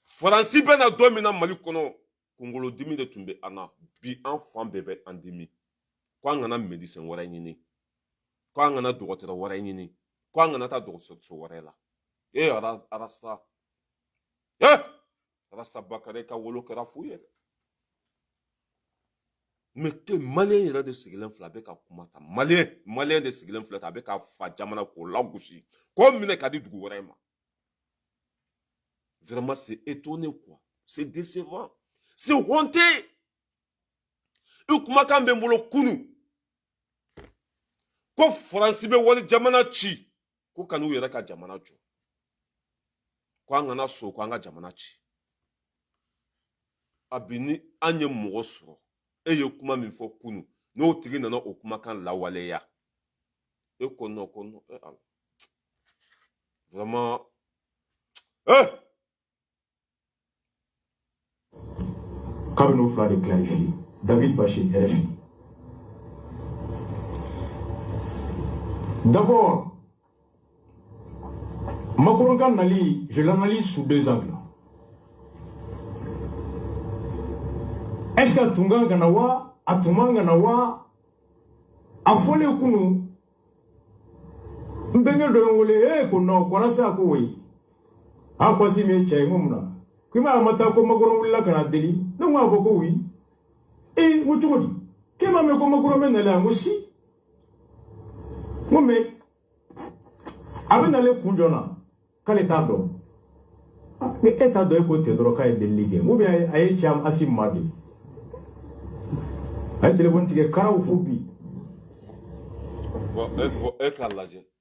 faransi bɛ na don min na mali kɔnɔ kunkolo dimi de tun bɛ an na bi an fan bɛɛ bɛ an dimi ko an kana médecin wɛrɛ ɲini ko an kana dɔgɔtɔrɔ wɛrɛ ɲini ko an kana taa dɔgɔtɔrɔso wɛrɛ la arasta arasta bakare ka wolo kɛra fu ye dɛ mais que malien yɛrɛ de sigilen filɛ a bɛ ka kuma ta malien de sigilen filɛ a bɛ ka fa jamana k'o lagosi k'o minɛ ka di dugu wɛrɛ ma vraiment c'est étonné quoi c'est décevant c'est honteux i kumakan bɛ n bolo kunu ko faransi bɛ wali jamana ci ko ka n'u yɛrɛ ka jamana jɔ ko an kana so ko an ka jamana ci a bi ni an ye mɔgɔ sɔrɔ e ye kuma min fɔ kunu n'o tigi nana o kumakan lawaleya e ko non vraiment kabino fila de clarifier David Bachir RFI. D'abord, Macron Nali, je l'analyse sous deux angles. Est-ce que Tunga Ganawa, Atumanga Nawa, Afole Kunu, Mbenge Dongole, Kono, Korasa Koué, Akwasi Mecha, Mumna, Kima Amatako Macron Willa Kanadeli, non Waboko, oui. Et Moutoudi, Kema Meko Macron Menala aussi. Moume, Abenale Kunjona, Kaletado. État de côté de Roca et de Ligue, ou bien Aïcham Assim Madi. Un téléphone qui est carafoubi.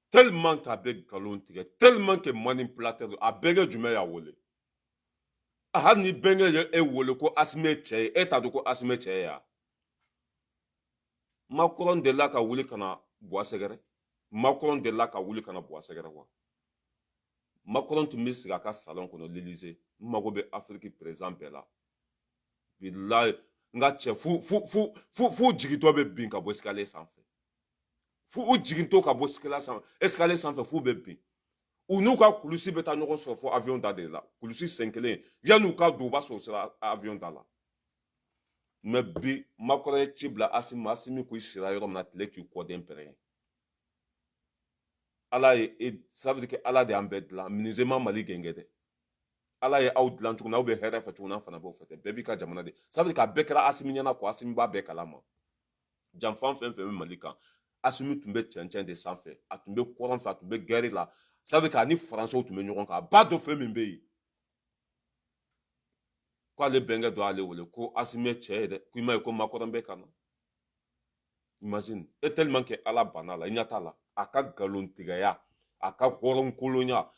Tellement qu'à beg galon, tellement que manipulateur, à beg du meilleur à wole. Ah, ni benge e wole ko asme che, état de ko asme che ya. Macron de là ka wuli kana boisegere. Macron de là ka wuli kana boisegere wa. Macron tu mis ka salon kono l'Élysée. Mago be Afrique présent là. Billahi nga che fu jigito be bin ka bo escalier sans fait. Fu jigito ka bo escalier sans fait fu be bin. Ou nous ka kulusi beta ñogo so fo avion da de la. Kulusi 5 ya nous ka do ba so avion da la. Mais bi Macron chibla asimi ko isira yoro na tele ki ko den pere. Ala et ça veut dire que ala de ambed la minizema mali gengede. Ala ye aw dilan cogo na aw bɛ hɛrɛ fɛ cogo na fana b'o fɛ bɛɛ b'i ka jamana de ça veut dire k'a bɛɛ kɛra Asimi ɲɛna ko Asimi b'a bɛɛ kalama janfan fɛn fɛn bɛ Mali kan Asimi tun bɛ cɛncɛn de sanfɛ a tun bɛ kɔrɔn fɛ a tun bɛ guerre la ça veut dire k'a ni Français tun bɛ ɲɔgɔn kan a ba dɔ fɛn min bɛ yen k'ale bɛnkɛ dɔ y'ale wele ko Asimi ye cɛ ye dɛ ko i m'a ye ko Macron bɛ kana imagine et tellement que ala banna la i ɲɛ t'a la a ka nkalontigɛya a ka hɔrɔnkolonya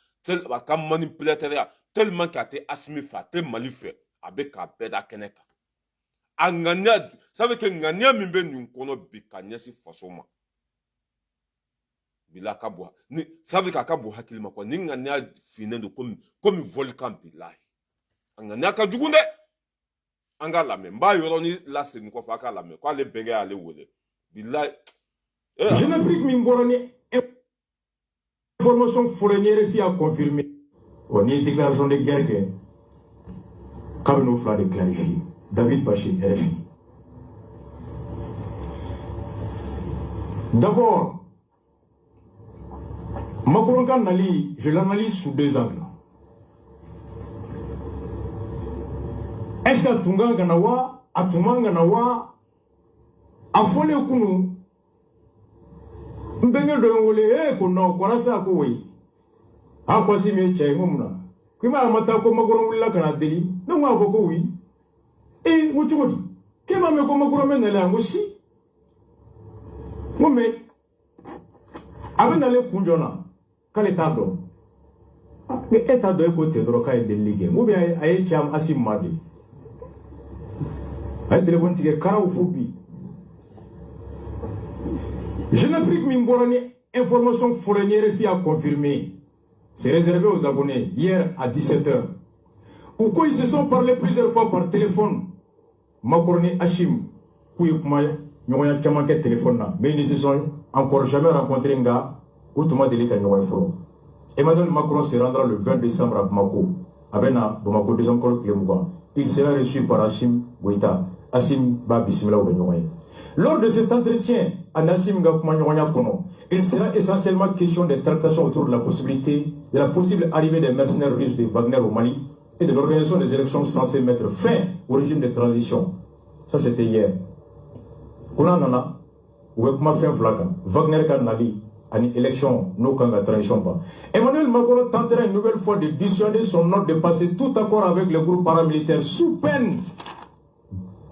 a ka manipulateur tellement qu'à te Asimi fait, à te Mali fait, avec un peu d'akene. A ngania, ça veut dire que ngania mimbe nous kono bikanya si fasoma. Bila kabwa, ni ça veut dire qu'akabu hakilima kwa ni ngania finendo comme volcan bilahi. A ngania ka jugunde. an ka lamɛn n b'a yɔrɔnin lasegin kɔfɛ a ka lamɛn k'ale bɛnkɛ y'ale wele bilayi. Jeune Afrique min bɔra ni information fɔlɔ ni RFI a confirmé o ni déclaration de guerre kɛ k'a bɛ n'o fila de clarifier. David Bachir, RFI. D'abord, Macron ka nali, je l'analyse sous deux angles. Est-ce que Tunga Ganawa, Atuma Ganawa, a fole kunu, Mbenge do ngole kono kwarasa ko wi. A ko si me che ngumna. Kuma amata ko Macron willa kana deli, no nga ko ko wi. E muchudi. Kema me ko Macron me na la ngosi. Ngome abenale kunjona kale tado. Ne eta do ko te dro kay delige. Ngobe ay cham asim madi. Ay téléphone tige karaw fobi. Jeune Afrique Mimborani, information fournière RFI a confirmé. C'est réservé aux abonnés hier à 17h. Ou quoi ils se sont parlé plusieurs fois par téléphone. Makorni Hachim, Kouykouma, Nyoya Tchamanke téléphone, mais ils ne se sont encore jamais rencontrés. Ou Touma Delika Nyoya Fro. Emmanuel Macron se rendra le 20 décembre à Bamako. Abena, Bamako, deuxième col Clémouga. Il sera reçu par Hachim Goïta. Hachim Ba Bismillah Oubenyoye. Lors de cet entretien, il sera essentiellement question des tractations autour de la possible arrivée des mercenaires russes de Wagner au Mali et de l'organisation des élections censées mettre fin au régime de transition. Ça, c'était hier. Kounanana, Wagner Kanali, à une élection, nous, quand la transition pas. Emmanuel Macron tentera une nouvelle fois de dissuader son hôte de passer tout accord avec le groupe paramilitaire sous peine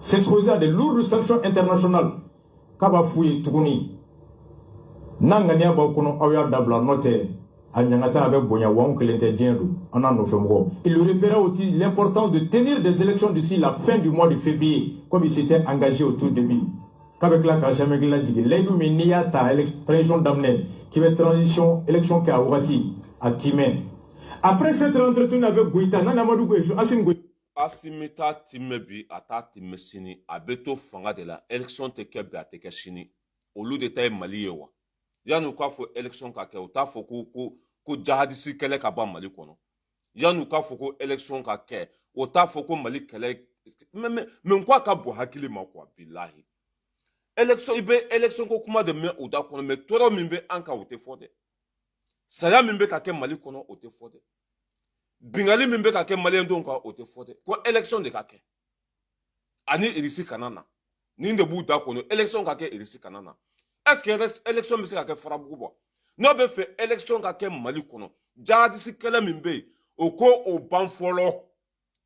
s'exposer à de lourdes sanctions internationales. Kaba fouye Tuguni. Nangania Bakono Aya Dabla Note, Anyangata avec Boya Wang Kelentediendo, en an Nofemgo. Il lui repéra aussi l'importance de tenir des élections d'ici la fin du mois de février, comme il s'était engagé au tout début. Qu'avec la Kachamegla Digi, l'aide Miniata, élection d'Amne, qui va transition, élection qui a Ouati, à Timé. Après s'être entretenu avec Gouita, Nanamadou Gouéjou, Assim Gouita. Asimita timebi ata timesini abeto fanga de la élection te kebe ateke chini olu de taye Mali yewa yanu ka fo élection ka ke uta fo ko jihadisi kele ka ba Mali kono yanu ka fo ko élection ka ke uta fo ko Mali kele men kwa ka bo hakili ma kwa billahi élection ibe élection ko kuma de me uda kono me toro mimbe anka ute fode saya mimbe ka ke Mali kono ute fode bingali mimbe ka ke Malien don ka ote fote ko élection de ka ke ani irisi kanana ni de bu da kono élection ka ke irisi kanana est-ce que élection bi ka ke farabugo bo no be fait élection ka ke Mali kono jadi si kala mimbe o ko o ban folo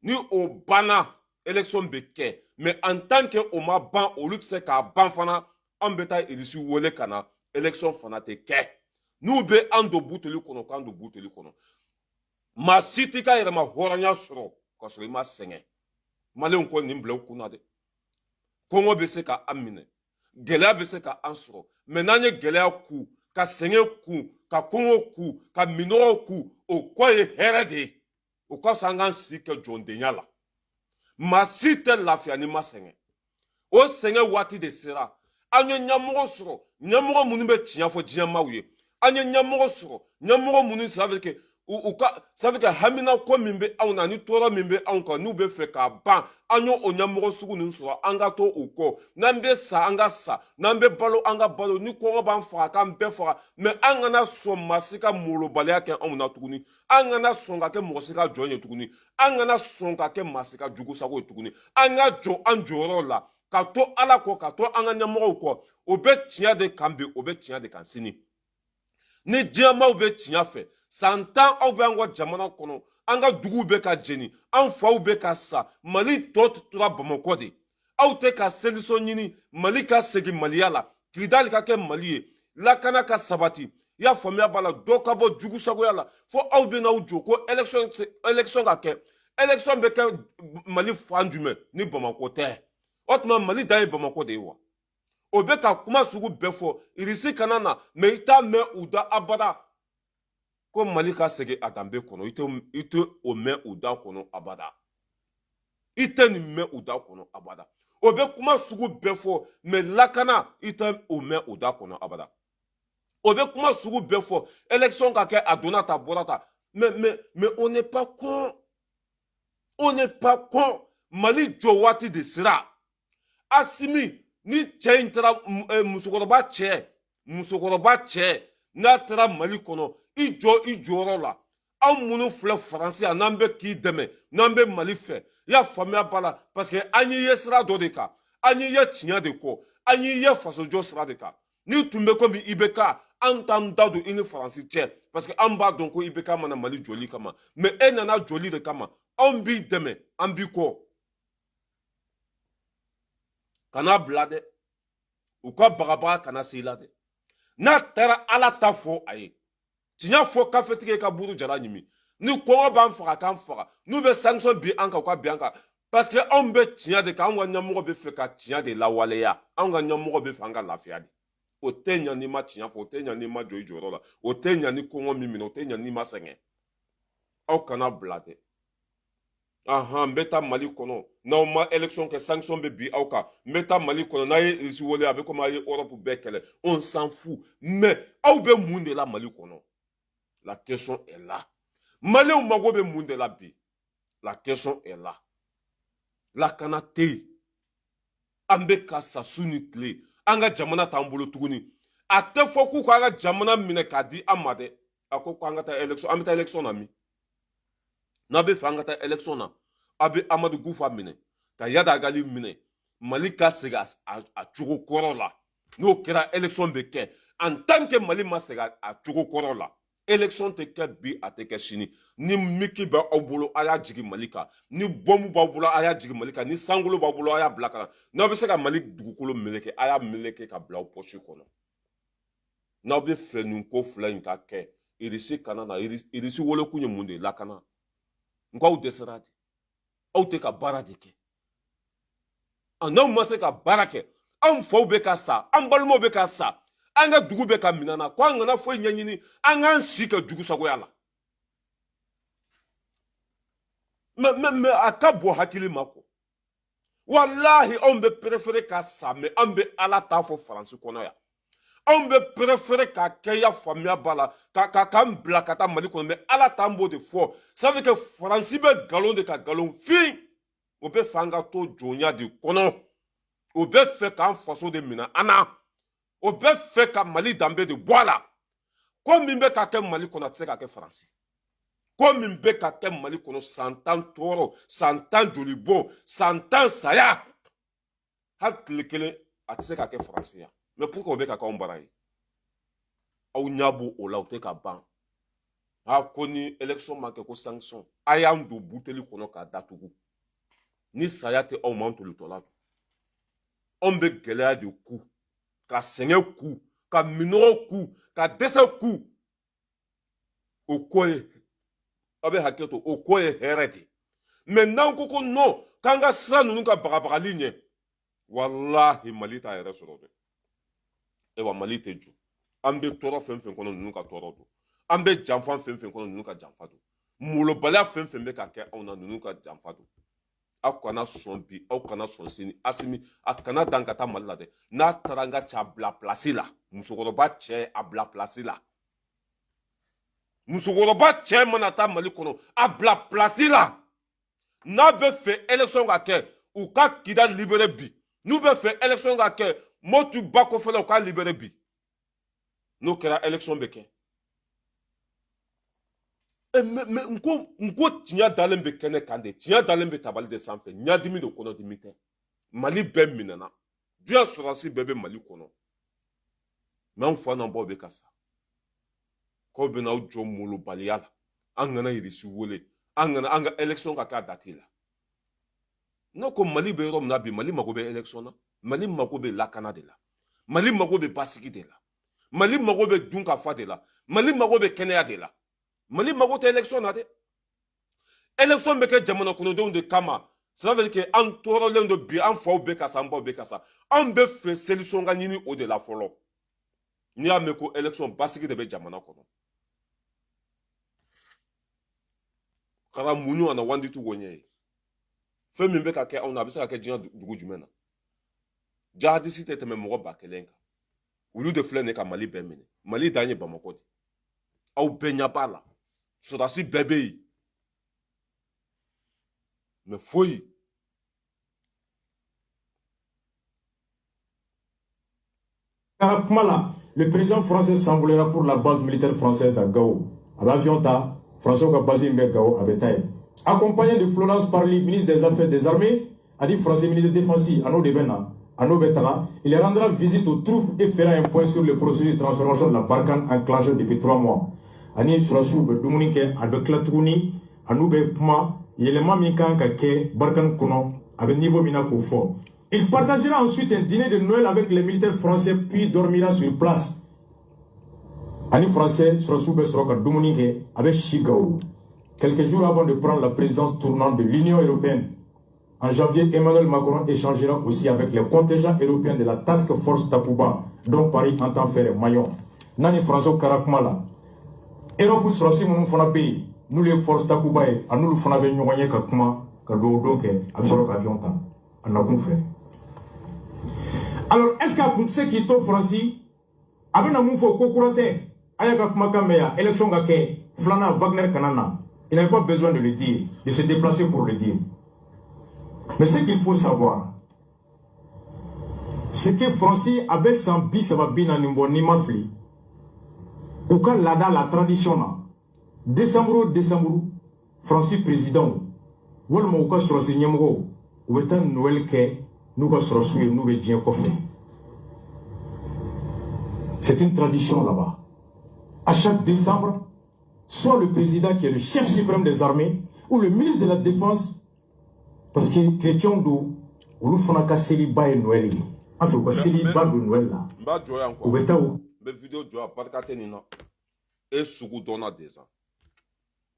ni o bana élection be ke mais en tant que o ma ban o luxe ka ban fana en beta irisi wole kana élection fana te ke nous be ando buteli kono kan do buteli kono ma siti ka yɛrɛ ma hɔrɔnya sɔrɔ ka sɔrɔ I ma sɛgɛn maliyɛnw ko nin bila u kunna dɛ kɔngɔ bɛ se ka an minɛ gɛlɛya bɛ se ka an sɔrɔ mɛ n'an ye gɛlɛya ku ka sɛgɛn ku ka kɔngɔ ku ka minɔgɔ ku o kɔ ye hɛrɛ de ye o ka fisa an k'an sigi kɛ jɔndenya la maa si tɛ lafiya ni ma sɛgɛn o sɛgɛn waati de sera an ye ɲɛmɔgɔ sɔrɔ ɲɛmɔgɔ minnu bɛ tiɲɛ fɔ diɲɛmaaw ye an ye ɲɛmɔgɔ sɔrɔ ɲɛmɔgɔ minnu savent que ça veut dire que hamina ko min be anw na ni tɔɔrɔ min be anw kan n'u be fɛ k'a ban an y'o ɲɛmɔgɔ sugu ninnu sɔrɔ an ka to u kɔ n'an be sa an ka sa n'an be balo an ka balo ni kɔngɔ b'an faga k'an bɛɛ faga mais an kana sɔn maa si ka molobaliya kɛ anw na tuguni an kana sɔn ka kɛ mɔgɔ si ka jɔn ye tuguni an kana sɔn ka kɛ maa si ka jugu sago ye tuguni an ka jɔ an jɔyɔrɔ la ka to Ala kɔ ka to an ka ɲɛmɔgɔw kɔ o bɛ tiɲɛ de kan bi o bɛ tiɲɛ de kan sini ni diɲɛmaaw bɛ tiɲɛ fɛ san 10 aw bɛ an ka jamana kɔnɔ an ka duguw bɛ ka jeni an faw bɛ ka sa Mali tɔ tora Bamakɔ de aw tɛ ka solution ɲini Mali ka segin Maliya la Kidali ka kɛ Mali ye lakana ka sabati i y'a faamuya b'a la dɔ ka bɔ jugu sagoya la fo aw bɛ n'aw jɔ ko élection ka kɛ élection bɛ kɛ Mali fan jumɛn ni Bamakɔ tɛ o tuma Mali dan ye Bamakɔ de ye wa o bɛ ka kuma sugu bɛɛ fɔ irisi kana na mais i t'a mɛn u da abada ko Mali ka segin a danbe kɔnɔ i tɛ o mɛn u da kɔnɔ abada i tɛ nin mɛn u da kɔnɔ abada o bɛ kuma sugu bɛɛ fɔ mais lakana i tɛ o mɛn u da kɔnɔ abada o bɛ kuma sugu bɛɛ fɔ élection ka kɛ a donna ta bɔra ta mais on n'est pas con on n'est pas con Mali jɔ waati de sera Asimi ni cɛ in taara musokɔrɔba cɛ n'a taara Mali kɔnɔ i jɔyɔrɔ la anw minnu filɛ Faransi yan n'an bɛ k'i dɛmɛ n'an bɛ Mali fɛ i y'a faamuya b'a la parce que an y'i ye sira dɔ de kan an y'i ye tiɲɛ de kɔ an y'i ye fasojɔ sira de kan n'i tun bɛ komi IBK an t'an da don i ni Faransi cɛ parce que an b'a dɔn ko IBK mana Mali jɔli kama mais e nana jɔli de kama anw b'i dɛmɛ an b'i kɔ kana bila dɛ u ka bagabaga kana se i la dɛ n'a taara ala ta fɔ a ye tiɲɛ fɔ kafetigi ka buru jara ɲimi ni kɔngɔ b'an faga k'an faga n'u bɛ sanction bi an kan u ka bi an kan parce que anw bɛ tiɲɛ de kan anw ka ɲɛmɔgɔ bɛ fɛ ka tiɲɛ de lawaleya anw ka ɲɛmɔgɔ bɛ fɛ an ka lafiya de o tɛ ɲɛ n'i ma tiɲɛ fɔ o tɛ ɲɛ n'i ma jɔ i jɔyɔrɔ la o tɛ ɲɛ ni kɔngɔ min minɛ o tɛ ɲɛ n'i ma sɛgɛn aw kana bila dɛ n bɛ taa Mali kɔnɔ n'aw ma élection kɛ sanction bɛ bi aw kan n bɛ taa Mali kɔnɔ n'a ye Russie wele a bɛ komi a ye Europe bɛɛ kɛlɛ on s'en fout mais aw bɛ mun de la Mali kɔnɔ la question est là Maliens mago bɛ mun de la bi la question est là lakana tɛ yen an bɛ ka sa su ni tile an ka jamana t'an bolo tuguni a tɛ fɔ k'u k'an ka jamana minɛ k'a di an ma dɛ a ko k'an ka taa élection an bɛ taa élection na min n'a bɛ fɛ an ka taa élection na a bɛ Amadu Gufa minɛ ka Yada Agali minɛ Mali ka segin a cogo kɔrɔ la n'o kɛra élection bɛ kɛ en tant que Mali ma segin a cogo kɔrɔ la élection tɛ kɛ bi a tɛ kɛ sini ni miki bɛ aw bolo a y'a jigin Mali kan ni bombe b'aw bolo a y'a jigin Mali kan ni sankolo b'aw bolo a y'a bila ka na n'aw bɛ se ka Mali dugukolo meleke a y'a meleke ka bila aw poche kɔnɔ n'aw bɛ fɛ nin ko fila in ka kɛ Irisi kana na Irisi wele kun ye mun de ye lakana nka aw dɛsɛra de aw tɛ ka baara de kɛ n'aw ma se ka baara kɛ anw faw bɛ ka sa an balimaw bɛ ka sa an ka dugu bɛ ka minana ko an kana foyi ɲɛɲini an k'an si kɛ dugu sagoya la mais a ka bɔ hakili ma kɔ walahi anw bɛ préféré ka sa mais an bɛ ala ta fɔ Faransi kɔnɔ yan anw bɛ préféré ka kɛ ya faamuya b'a la k'an bila ka taa Mali kɔnɔ mais ala t'an b'o de fɔ ça veut que Faransi bɛ nkalon de ka nkalon fin o bɛ fɛ an ka to jɔnya de kɔnɔ o bɛ fɛ k'an faso de minɛ an na o bɛ fɛ ka Mali danbe de bɔ a la ko min bɛ ka kɛ Mali kɔnɔ a tɛ se ka kɛ Faransi ko min bɛ ka kɛ Mali kɔnɔ san 10 tɔɔrɔ san 10 joli bɔ san 10 saya hali tile kelen a tɛ se ka kɛ Faransi yan mais pourquoi o bɛ ka kɛ anw bara ye aw ɲɛ b'o o la o tɛ ka ban ko ni élection ma kɛ ko sanction a y'an don buteli kɔnɔ k'a datugu ni saya tɛ aw ma an tolitɔla don anw bɛ gɛlɛya de ku ka sɛgɛn ku ka minɔgɔ ku ka dɛsɛ ku o ko ye aw bɛ hakɛ to o ko ye hɛrɛ de mais n'an ko non k'an ka sira ninnu ka bagabagali ɲɛ walahi Mali t'a yɛrɛ sɔrɔ dɛ wa Mali tɛ jɔ an bɛ tɔɔrɔ fɛn fɛn kɔnɔ ninnu ka tɔɔrɔ don an bɛ janfa fɛn fɛn kɔnɔ ninnu ka janfa don molobaliya fɛn fɛn bɛ ka kɛ anw na ninnu ka janfa don aw kana sɔn bi aw kana sɔn sini Asimi a kana dan ka taa Mali la dɛ n'a taara an ka cɛ a bila place la musokɔrɔba cɛ a bila place la musokɔrɔba cɛ mana taa Mali kɔnɔ a bila place la n'a bɛ fɛ élection ka kɛ u ka kida libéré bi n'u bɛ fɛ élection ka kɛ Motu ba kɔfɛla u ka libéré bi n'o kɛra élection bɛ kɛ mais n ko tiɲɛ dalen bɛ kɛnɛ kan de tiɲɛ dalen bɛ tabali de sanfɛ ɲadimi de kɔnɔdimi tɛ Mali bɛɛ minɛna diɲɛ sɔrɔdasi bɛɛ bɛ Mali kɔnɔ mais anw fa n'an baw bɛ ka sa k'aw bɛ n'aw jɔ molobaliya la an kana Irisi wele an ka élection ka kɛ a date la n'o ko Mali bɛ yɔrɔ min na bi Mali mago bɛ élection na Mali mago bɛ lakana de la Mali mago bɛ basigi de la Mali mago bɛ dunkafa de la Mali mago bɛ kɛnɛya de la Mali mago tɛ élection na dɛ élection bɛ kɛ jamana kɔnɔdenw de kama ça veut dire que an tɔɔrɔlen don bi an faw bɛ ka sa an baw bɛ ka sa an bɛ fɛ solution ka ɲini o de la fɔlɔ n'i y'a mɛn ko élection basigi de bɛ jamana kɔnɔ kara muɲu ana wandi tu gonye fɛn min bɛ ka kɛ anw na a bɛ se ka kɛ diɲɛ dugu jumɛn na jihadisi tɛ tɛmɛ mɔgɔ 1000 kan olu de filɛ nin ka Mali bɛɛ minɛ Mali dan ye Bamakɔ de aw bɛɛ ɲɛ b'a la sɔrɔdasi bɛɛ bɛ yen mais foyi le président français s'envolera pour la base militaire française à Gao. À l'avion, François a basé Gao à Betaï. Accompagné de Florence Parly, ministre des Affaires des Armées, a dit français ministre défensif, Anno Debena, Anno Betara, il rendra visite aux troupes et fera un point sur le processus de transformation de la Barkhane enclenché depuis 3 mois. Ani Surasou, Dominike, Albeklatuni, Anoube Puma, Yelema Mikan Kake, Barkhane Kono, avec niveau Minako fort. Il partagera ensuite un dîner de Noël avec les militaires français, puis dormira sur place. Ani français, Surasou Besroka, Dominike, avec Chigaou. Quelques jours avant de prendre la présidence tournante de l'Union européenne, en janvier, Emmanuel Macron échangera aussi avec les contingents européens de la Task Force Takuba, dont Paris entend faire un maillon. Nani François Karakmala. Europe sera si mon fana pays, nous les forces Takuba, à nous le fana ben yoye kakuma, kado donc, absorbe avion ta. On a fait. Alors, est-ce que ce qui est Francis, avec un mouvement Kokurate, Ayaka Kumakameya, élection Gake, Flana Wagner Kanana, il n'avait pas besoin de le dire, de se déplacer pour le dire. Mais ce qu'il faut savoir, c'est que Francis avait son bis à Babina Nimbo Nimafli, ou quand la tradition, décembre, Francis président, ou le mot sur le Seigneur, ou est un Noël que nous va se ressourcer, nous va dire qu'on fait. C'est une tradition là-bas. À chaque décembre, soit le président qui est le chef suprême des armées, ou le ministre de la Défense, parce que chrétien d'où, on fait un célibat et Noël. En fait, un célibat de Noël là. Ou est où? Mais vidéo de Barkatenina et Sougou donna des ans.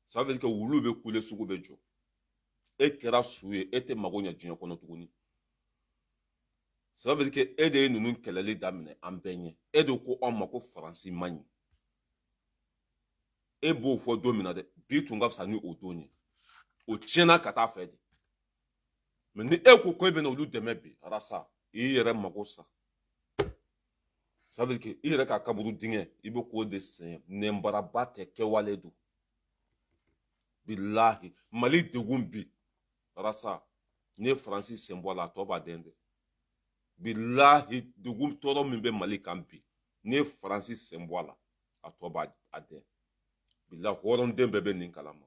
Ça veut dire que vous l'avez coulé Sougou Bejo. Et Kera Soué était Magonia Djino Konotuni. Ça veut dire que aider nous nous qu'elle allait d'amener en baigné. Et de quoi on m'a français mani. Et beau fois dominade, bitungap sanu au doni. Au tchena kata fait. Mais ni eko ko ben olu demebi rasa ire magosa. Ça veut dire que ire ka kaburu dinge ibo ko dessin nembara bate ke waledu. Billahi mali de gumbi rasa ne Francis sembola toba dende. Billahi de gum toro mimbe mali kampi ne Francis sembola atoba ade. Billahi horon dembe ben ninkalama.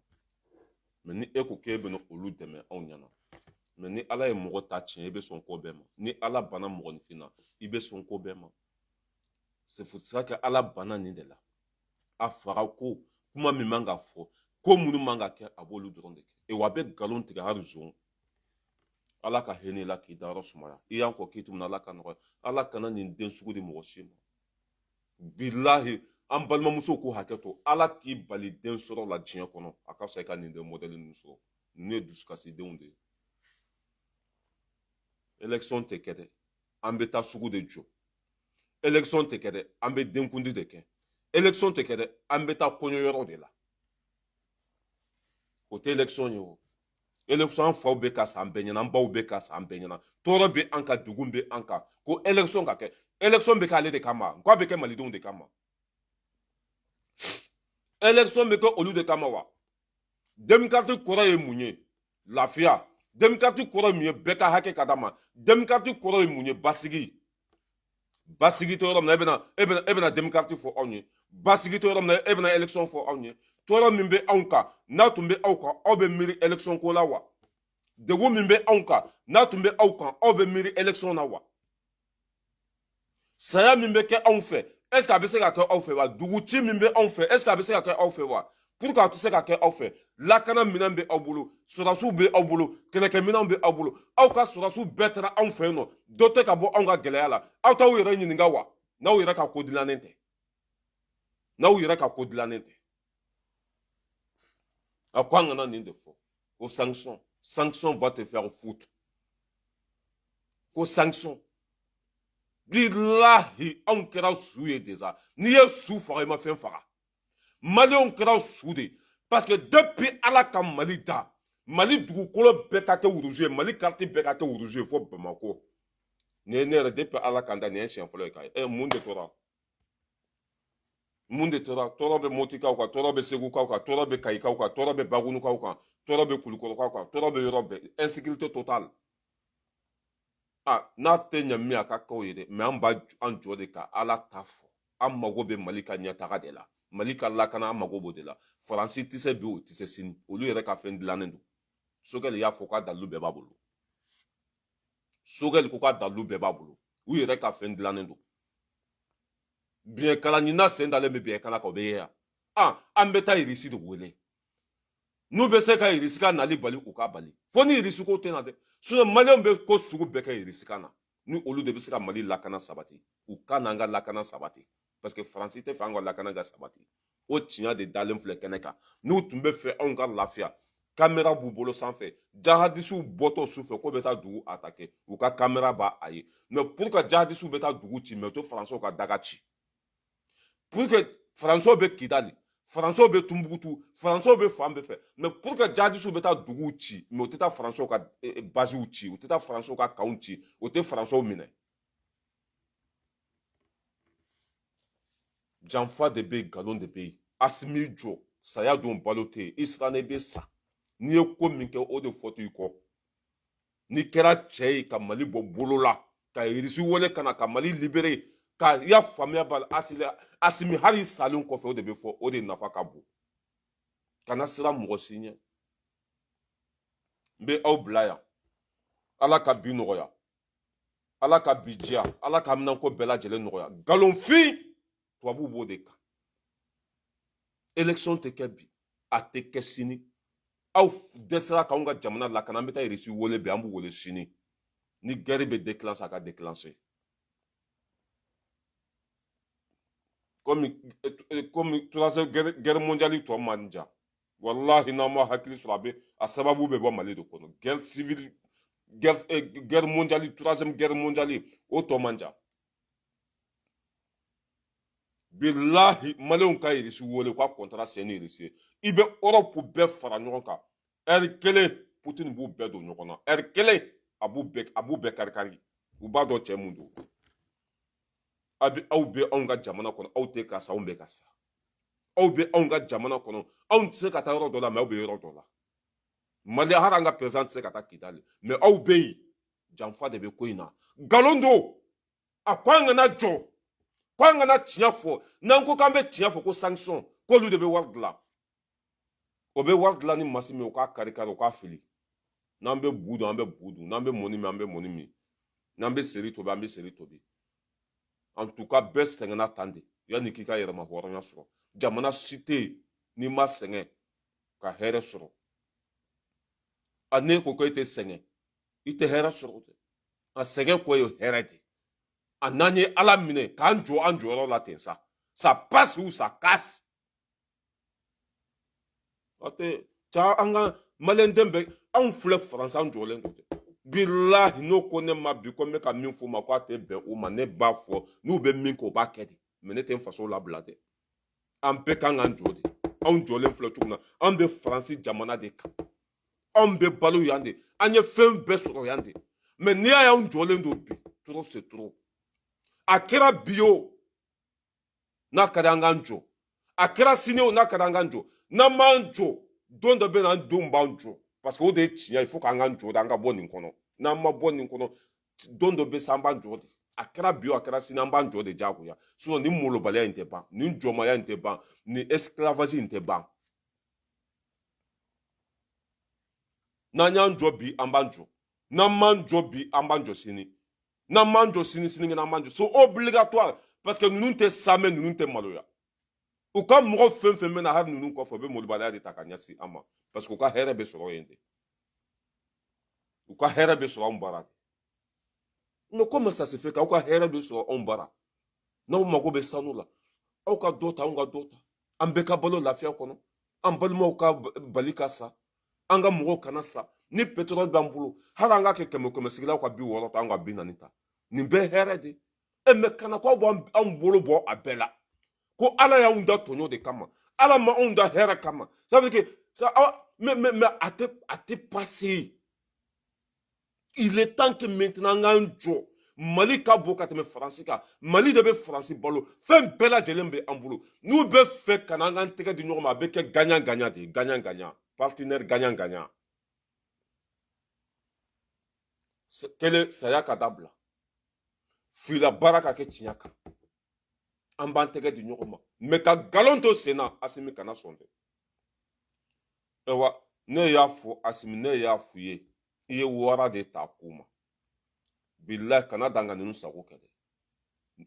Mais ni eko ke ben olu deme onyana. Mais ni ala ye mɔgɔ ta tiɲɛ i bɛ sɔn ko bɛɛ ma ni ala bana mɔgɔninfin na i bɛ sɔn ko bɛɛ ma c'est pour ça que ala bana nin de la a fara ko kuma min man ka fɔ ko minnu man ka kɛ a b'olu dɔrɔn de kɛ wa a bɛ nkalon tigɛ hali zon ala ka hinɛ la k'i dayɔrɔ sumaya i y'an kɔ k'i tun ala ka nɔgɔya ala kana nin den sugu di mɔgɔ si ma bilahi an balimamuso ko hakɛ to ala k'i bali den sɔrɔ la diɲɛ kɔnɔ a ka fisa i ka nin den modèle ninnu sɔrɔ ninnu ye dusukasidenw de ye. Élection te kede, an bɛ taa sugu de jɔ. Élection te kede, an bɛ denkundi de kɛ. Élection te kede, an bɛ taa kɔɲɔyɔrɔ de la. O tɛ élection ye o. Élection an faw bɛ ka san bɛɛ ɲɛna, an baw bɛ ka san bɛɛ ɲɛna. Tɔɔrɔ bɛ an kan, dugun bɛ an kan. Ko élection ka kɛ. Élection bɛ k'ale de kama, n ko a bɛ kɛ malidenw de kama. Élection bɛ kɛ olu de kama wa. Démocratie kɔrɔ ye mun ye? Lafiya. Démocratie kɔrɔ min ye bɛɛ ka hakɛ ka d'a ma. Démocratie kɔrɔ ye mun ye? Basigi. Basigi tɛ yɔrɔ min na e bɛna démocratie fɔ anw ye. Basigi tɛ yɔrɔ min na e bɛna élection fɔ anw ye. Tɔɔrɔ min bɛ anw kan n'a tun bɛ aw kan aw bɛ miiri élection ko la wa? Degun min bɛ anw kan n'a tun bɛ aw kan aw bɛ miiri élection na wa? Saya min bɛ kɛ anw fɛ est-ce que a bɛ se ka kɛ aw fɛ wa? Duguci min bɛ anw fɛ est-ce que a bɛ se ka kɛ aw fɛ wa? Pour que a tɛ se ka kɛ aw fɛ lakana minɛn bɛ aw bolo sɔrɔdasiw bɛ aw bolo kɛlɛkɛminɛnw bɛ aw bolo aw ka sɔrɔdasiw bɛɛ taara anw fɛ yen nɔ dɔ tɛ ka bɔ anw ka gɛlɛya la aw t'aw yɛrɛ ɲininka wa n'aw yɛrɛ ka ko dilannen tɛ n'aw yɛrɛ ka ko dilannen tɛ a ko an kana nin de fɔ ko sanction va te faire foutre ko sanction bilahi anw kɛra su ye déjà n'i ye su faga i ma fɛn faga. Maliens kɛra su de parce que depuis ala ka Mali da Mali dugukolo bɛɛ ka kɛ wuruzu ye Mali carte bɛɛ ka kɛ wuruzu ye fo Bamako ne yɛrɛ depuis Ala kanda nin ye siɲɛ fɔlɔ ye ka mun de tora mun de tora tɔɔrɔ bɛ Motikaw kan tɔɔrɔ bɛ Segukaw kan tɔɔrɔ bɛ Kayikaw kan tɔɔrɔ bɛ Bagunukaw kan tɔɔrɔ bɛ Kulikɔrɔkaw kan tɔɔrɔ bɛ yɔrɔ bɛɛ insécurité totale n'a tɛ ɲɛ min a ka k'aw ye dɛ mais an b'a an jɔ de ka Ala ta fɔ an mago bɛ Mali ka ɲɛtaga de la Mali ka lakana an mago b'o de la Faransi tɛ se bi o tɛ se sini olu yɛrɛ ka fɛn dilannen don Sogɛli y'a fɔ k'a dalilu bɛɛ b'a bolo Sogɛli ko k'a dalilu bɛɛ b'a bolo u yɛrɛ ka fɛn dilannen don biɲɛkala ɲina sen dalen bɛ biɲɛkala kan o bɛ ye yan an bɛ taa irisi de wele n'u bɛ se ka irisi ka nali bali u ka bali fo ni irisi ko tɛ na dɛ sinon maliyɛnw bɛ ko sugu bɛɛ kɛ irisi kan na ni olu de bɛ se ka Mali lakana sabati u ka n'an ka lakana sabati parce que Faransi tɛ fɛ an ka lakana ka sabati o tiɲɛ de dalen filɛ kɛnɛ kan n'u tun bɛ fɛ anw ka lafiya caméra b'u bolo sanfɛ jahadisiw bɔtɔ su fɛ ko bɛ taa dugu attaquer u ka caméra b'a a ye mais pour que jahadisiw bɛ taa dugu ci mais u tɛ Faransɛw ka daga ci pour que Faransɛw bɛ Kidali Faransɛw bɛ Tumbuktu Faransɛw bɛ fan bɛɛ fɛ mais pour que jahadisiw bɛ taa duguw ci mais u tɛ taa Faransɛw ka basiw ci u tɛ taa Faransɛw ka camps ci u tɛ Faransɛw minɛ janfa de bɛ yen nkalon de bɛ yen Asimi jɔ saya don balo tɛ yen i siranna i bɛ sa n'i ye ko min kɛ o de fɔ to i kɔ n'i kɛra cɛ ye ka Mali bɔ bolo la ka irisi wele ka na ka Mali libérer ka ya faamuya b'a la Asimi hali salen kɔfɛ o de bɛ fɔ o de nafa ka bon kana siran mɔgɔ si ɲɛ n bɛ aw bila yan Ala ka bi nɔgɔya Ala ka bi diya Ala ka minɛnko bɛɛ lajɛlen nɔgɔya nkalonfin tubabuw b'o de kan élection tɛ kɛ bi a tɛ kɛ sini aw dɛsɛra k'anw ka jamana lakana an bɛ taa irisi wele bi an b'u wele sini ni guerre bɛ déclencher a ka déclencher comme troisième guerre mondiale tɔ man jan wallahi n'an ma hakili sɔrɔ a sababu bɛ bɔ Mali de kɔnɔ guerre civile guerre mondiale troisième guerre mondiale o tɔ man jan bilahi maliyɛnw ka irisi wele k'a contrat signé ni irisi ye i bɛ Europe bɛɛ fara ɲɔgɔn kan heure kelen Poutine b'u bɛɛ don ɲɔgɔn na heure kelen a b'u bɛɛ kari-kari u b'a dɔn cɛ mun don aw bɛ anw ka jamana kɔnɔ aw tɛ ka sa anw bɛ ka sa aw bɛ anw ka jamana kɔnɔ anw tɛ se ka taa yɔrɔ dɔ la mais aw bɛ yɔrɔ dɔ la Mali hali an ka président tɛ se ka taa Kidali mais aw bɛ yen janfa de bɛ ko in na nkalon don a ko an kana jɔ ko an kana tiɲɛ fɔ n'an ko k'an bɛ tiɲɛ fɔ ko sanction k'olu de bɛ wari dilan o bɛ wari dilan ni masi min u k'a kari-kari u k'a fili n'an bɛ bu dun an bɛ bu dun n'an bɛ mɔni min an bɛ mɔni min n'an bɛ seri tobi an bɛ seri tobi en tout cas bɛɛ sɛgɛnna tan de yanni k'i ka yɛrɛma hɔrɔnya sɔrɔ jamana si tɛ yen n'i ma sɛgɛn ka hɛrɛ sɔrɔ ne ko ko e tɛ sɛgɛn i tɛ hɛrɛ sɔrɔ dɛ a sɛgɛn ko ye hɛrɛ de a n'an ye Ala minɛ k'an jɔ an jɔyɔrɔ la ten sa ça passe ou ça casse an ka maliyɛn den bɛɛ anw filɛ Faransi an jɔlen don dɛ bilahi n'o ko ne ma bi ko n bɛ ka min fɔ u ma k'a tɛ bɛn u ma ne b'a fɔ n'u bɛ min kɛ u b'a kɛ de mais ne tɛ n faso labila dɛ an bɛɛ kan k'an jɔ de anw jɔlen filɛ cogo min na an bɛ Faransi jamana de kan anw bɛ balo yan de an ye fɛn bɛɛ sɔrɔ yan de mais n'i y'a ye anw jɔlen don bi trop c'est trop a kɛra bi o n'a ka di an k'an jɔ a kɛra sini o n'a ka di an k'an jɔ n'an m'an jɔ don dɔ bɛ na an denw b'an jɔ parce que o de ye tiɲɛ ye il faut k'an k'an jɔ de an ka bɔ nin kɔnɔ n'an ma bɔ nin kɔnɔ don dɔ bɛ se an b'an jɔ de a kɛra bi o a kɛra sini an b'an jɔ de diyagoya sinon nin molobaliya in tɛ ban nin jɔmaya in tɛ ban nin esclavage in tɛ ban n'an y'an jɔ bi an b'an jɔ n'an m'an jɔ bi an b'an jɔ sini n'an m'an jɔ sini sinikɛnɛ an b'an jɔ c'est obligatoire parce que ninnu tɛ sa mais ninnu tɛ maloya u ka mɔgɔ fɛn fɛn bɛ na hali ninnu kɔfɛ u bɛ molobaliya de ta ka ɲɛsin an ma parce que u ka hɛrɛ bɛ sɔrɔ yen de u ka hɛrɛ bɛ sɔrɔ anw bara de mais comment ça se fait k'aw ka hɛrɛ bɛ sɔrɔ anw bara n'aw mago bɛ sanu la aw ka dɔ ta anw ka dɔ ta an bɛɛ ka balo lafiya kɔnɔ an balimaw ka bali ka sa an ka mɔgɔw kana sa ni pétrole b'an bolo hali an ka kɛ kɛmɛ sigilaw ka 60 ta an ka 40 ta nin bɛɛ hɛrɛ de mais kana k'aw b'an bolo bɔ a bɛɛ la ko Ala y'anw da tɔɲɔ de kama Ala ma anw da hɛrɛ kama ça veut dire que mais a te passé. Il est temps que maintenant on joue. Mali ka bo ka tɛmɛ Faransi kan. Mali de bɛ Faransi balo. Fɛn bɛɛ lajɛlen bɛ an bolo. N'u bɛ fɛ ka na an k'an tɛgɛ di ɲɔgɔn ma, a bɛ kɛ gagnant-gagnant de ye. Gagnant-gagnant. Partenaire gagnant-gagnant. Kelen saya ka dabila. Fila baara ka kɛ tiɲɛ kan. An b'an tɛgɛ di ɲɔgɔn ma. Mais ka galon to sen na, Asimi kana sɔn dɛ. Ewa, ne y'a fɔ Asimi, ne y'a f'u ye. I ye wara de ta ko ma. Bilahi kana danga ninnu sago kɛ dɛ.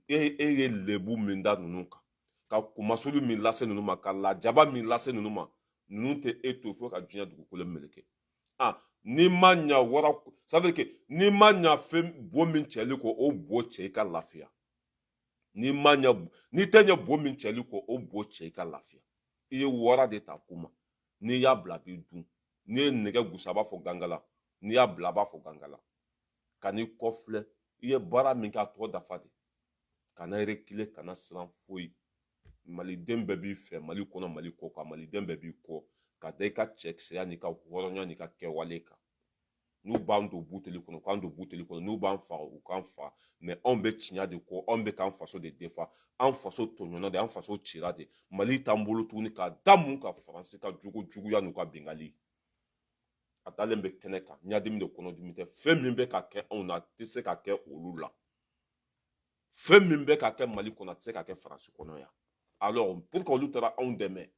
E ye lebu min da ninnu kan. Ka kumasulu min lase ninnu ma, ka lajaba min lase ninnu ma. Ninnu tɛ e to fo ka diɲɛ dugukolo meleke. N'i ma ɲa wara, ça veut dire que n'i ma ɲa fɛn bo min cɛli kɔ, o bo cɛ i ka lafiya. N'i tɛ ɲɛ bo min cɛli kɔ, o bo cɛ i ka lafiya. I ye wara de ta ko ma. N'i y'a bila a b'i dun. N'i ye nɛgɛ gusa a b'a fɔ gangala. N'i y'a bila a b'a fɔ gangala. Ka n'i kɔfilɛ, i ye baara min kɛ a tɔ dafa de. Kana reculer, kana siran foyi. Maliden bɛɛ b'i fɛ, Mali kɔnɔ, Mali kɔ kan. Maliden bɛɛ b'i kɔ. Ka da i ka cɛkisɛya n'i ka hɔrɔnya n'i ka kɛwale kan. N'u b'an don buteli kɔnɔ, k'an don buteli kɔnɔ. N'u b'an faga, u k'an faga. Mais anw bɛ tiɲɛ de kɔ, anw bɛ k'an faso de défend. An faso tɔɲɔna de, an faso cira de. Mali t'an bolo tuguni k'a da mun ka Faransi ka juguya n'u ka bengali. A dalen bɛ kɛnɛ kan, ɲadimi de kɔnɔdimi tɛ. Fɛn min bɛ ka kɛ anw na, a tɛ se ka kɛ olu la. Fɛn min bɛ ka kɛ Mali kɔnɔ, a tɛ se ka kɛ Faransi kɔnɔ yan. Alors, pour que olu taara anw dɛmɛ,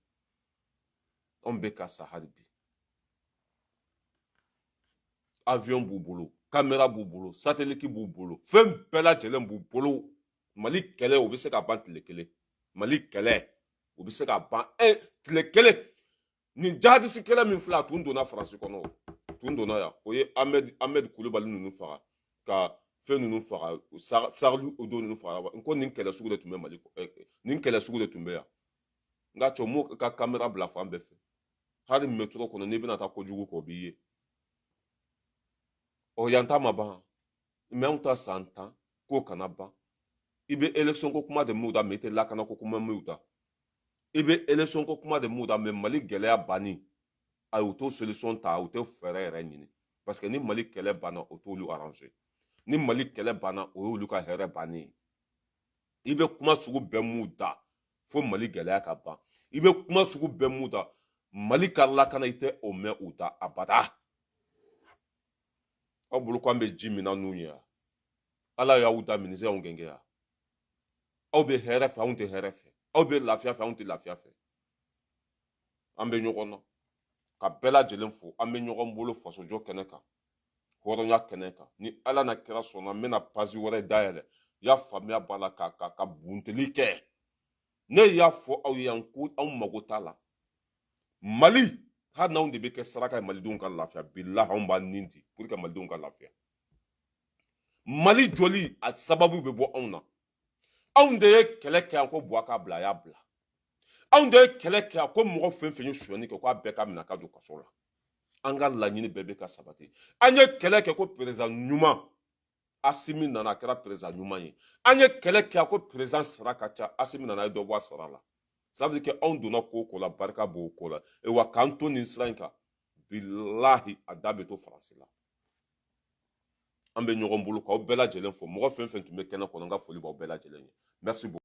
anw bɛ ka sa hali bi. Avion b'u bolo, caméra b'u bolo, satellite b'u bolo, fɛn bɛɛ lajɛlen b'u bolo. Mali kɛlɛ o bɛ se ka ban tile kelen. Mali kɛlɛ o bɛ se ka ban tile kelen. Nin jihadiste kɛlɛ min filɛ a tun donna Faransi kɔnɔ, tun donna yan. O ye Ahmed Kulibali ninnu faga, ka fɛn ninnu faga, Charles Odo ninnu faga. N ko nin kɛlɛ sugu de tun bɛ Mali kɔnɔ, nin kɛlɛ sugu de tun bɛ yan. Nka cɔmu ka caméra bila fan bɛɛ fɛ. Hali métro kɔnɔ n'i bɛna taa kojugu kɛ o b'i ye. Yan ta ma ban, mais anw ta san 10 k'o kana ban. I bɛ élection ko kuma de m'u da, mais i tɛ lakana ko kuma m'u da. I bɛ élection ko kuma de m'u da, mais Mali gɛlɛya banni, ayi u t'o solution ta, u tɛ fɛɛrɛ yɛrɛ ɲini. Parce que ni Mali kɛlɛ banna, o t'olu arranger. Ni Mali kɛlɛ banna, o y'olu ka hɛrɛ bannen ye. I bɛ kuma sugu bɛɛ m'u da, fo Mali gɛlɛya ka ban. I bɛ kuma sugu bɛɛ m'u da, Mali ka lakana i tɛ o mɛn u da abada. Aw bolo k'an bɛ ji min na n'u ye yan. Ala y'aw da ministère anw gɛngɛ yan. Aw bɛ hɛrɛ fɛ, anw tɛ hɛrɛ fɛ. Aw bɛ lafiya fɛ, anw tɛ lafiya fɛ. An bɛ ɲɔgɔn na. Ka bɛɛ lajɛlen fo, an bɛ ɲɔgɔn bolo fasojɔ kɛnɛ kan. Hɔrɔnya kɛnɛ kan. Ni Ala na kira sɔnna, n bɛna page wɛrɛ dayɛlɛ. Y'a faamuya b'a la ka bunteli kɛ. Ne y'a fɔ aw ye yan ko anw mago t'a la. Mali, hali n'anw de bɛ kɛ saraka ye malidenw ka lafiya, bilahi anw b'an nin di pour que malidenw ka lafiya. Mali joli a sababu bɛ bɔ anw na. Anw de ye kɛlɛ kɛ yan ko Bouaka bila, a y'a bila. Anw de ye kɛlɛ kɛ yan ko mɔgɔ fɛn fɛn ye sonyani kɛ k'a bɛɛ ka minɛ ka don kaso la. An ka laɲini bɛɛ bɛ ka sabati. An ye kɛlɛ kɛ ko président ɲuman, Asimi nana a kɛra président ɲuman ye. An ye kɛlɛ kɛ yan ko président sara ka ca, Asimi nana a ye dɔ bɔ a sara la. Ça veut dire que anw donna ko o ko la, barika b'o ko la. Wa k'an to nin sira in kan, bilahi a da bɛ to Faransi la. An bɛ ɲɔgɔn bolo k'aw bɛɛ lajɛlen fo. Mɔgɔ fɛn fɛn tun bɛ kɛnɛ kɔnɔ, n ka foli b'aw bɛɛ lajɛlen ye. Merci beaucoup.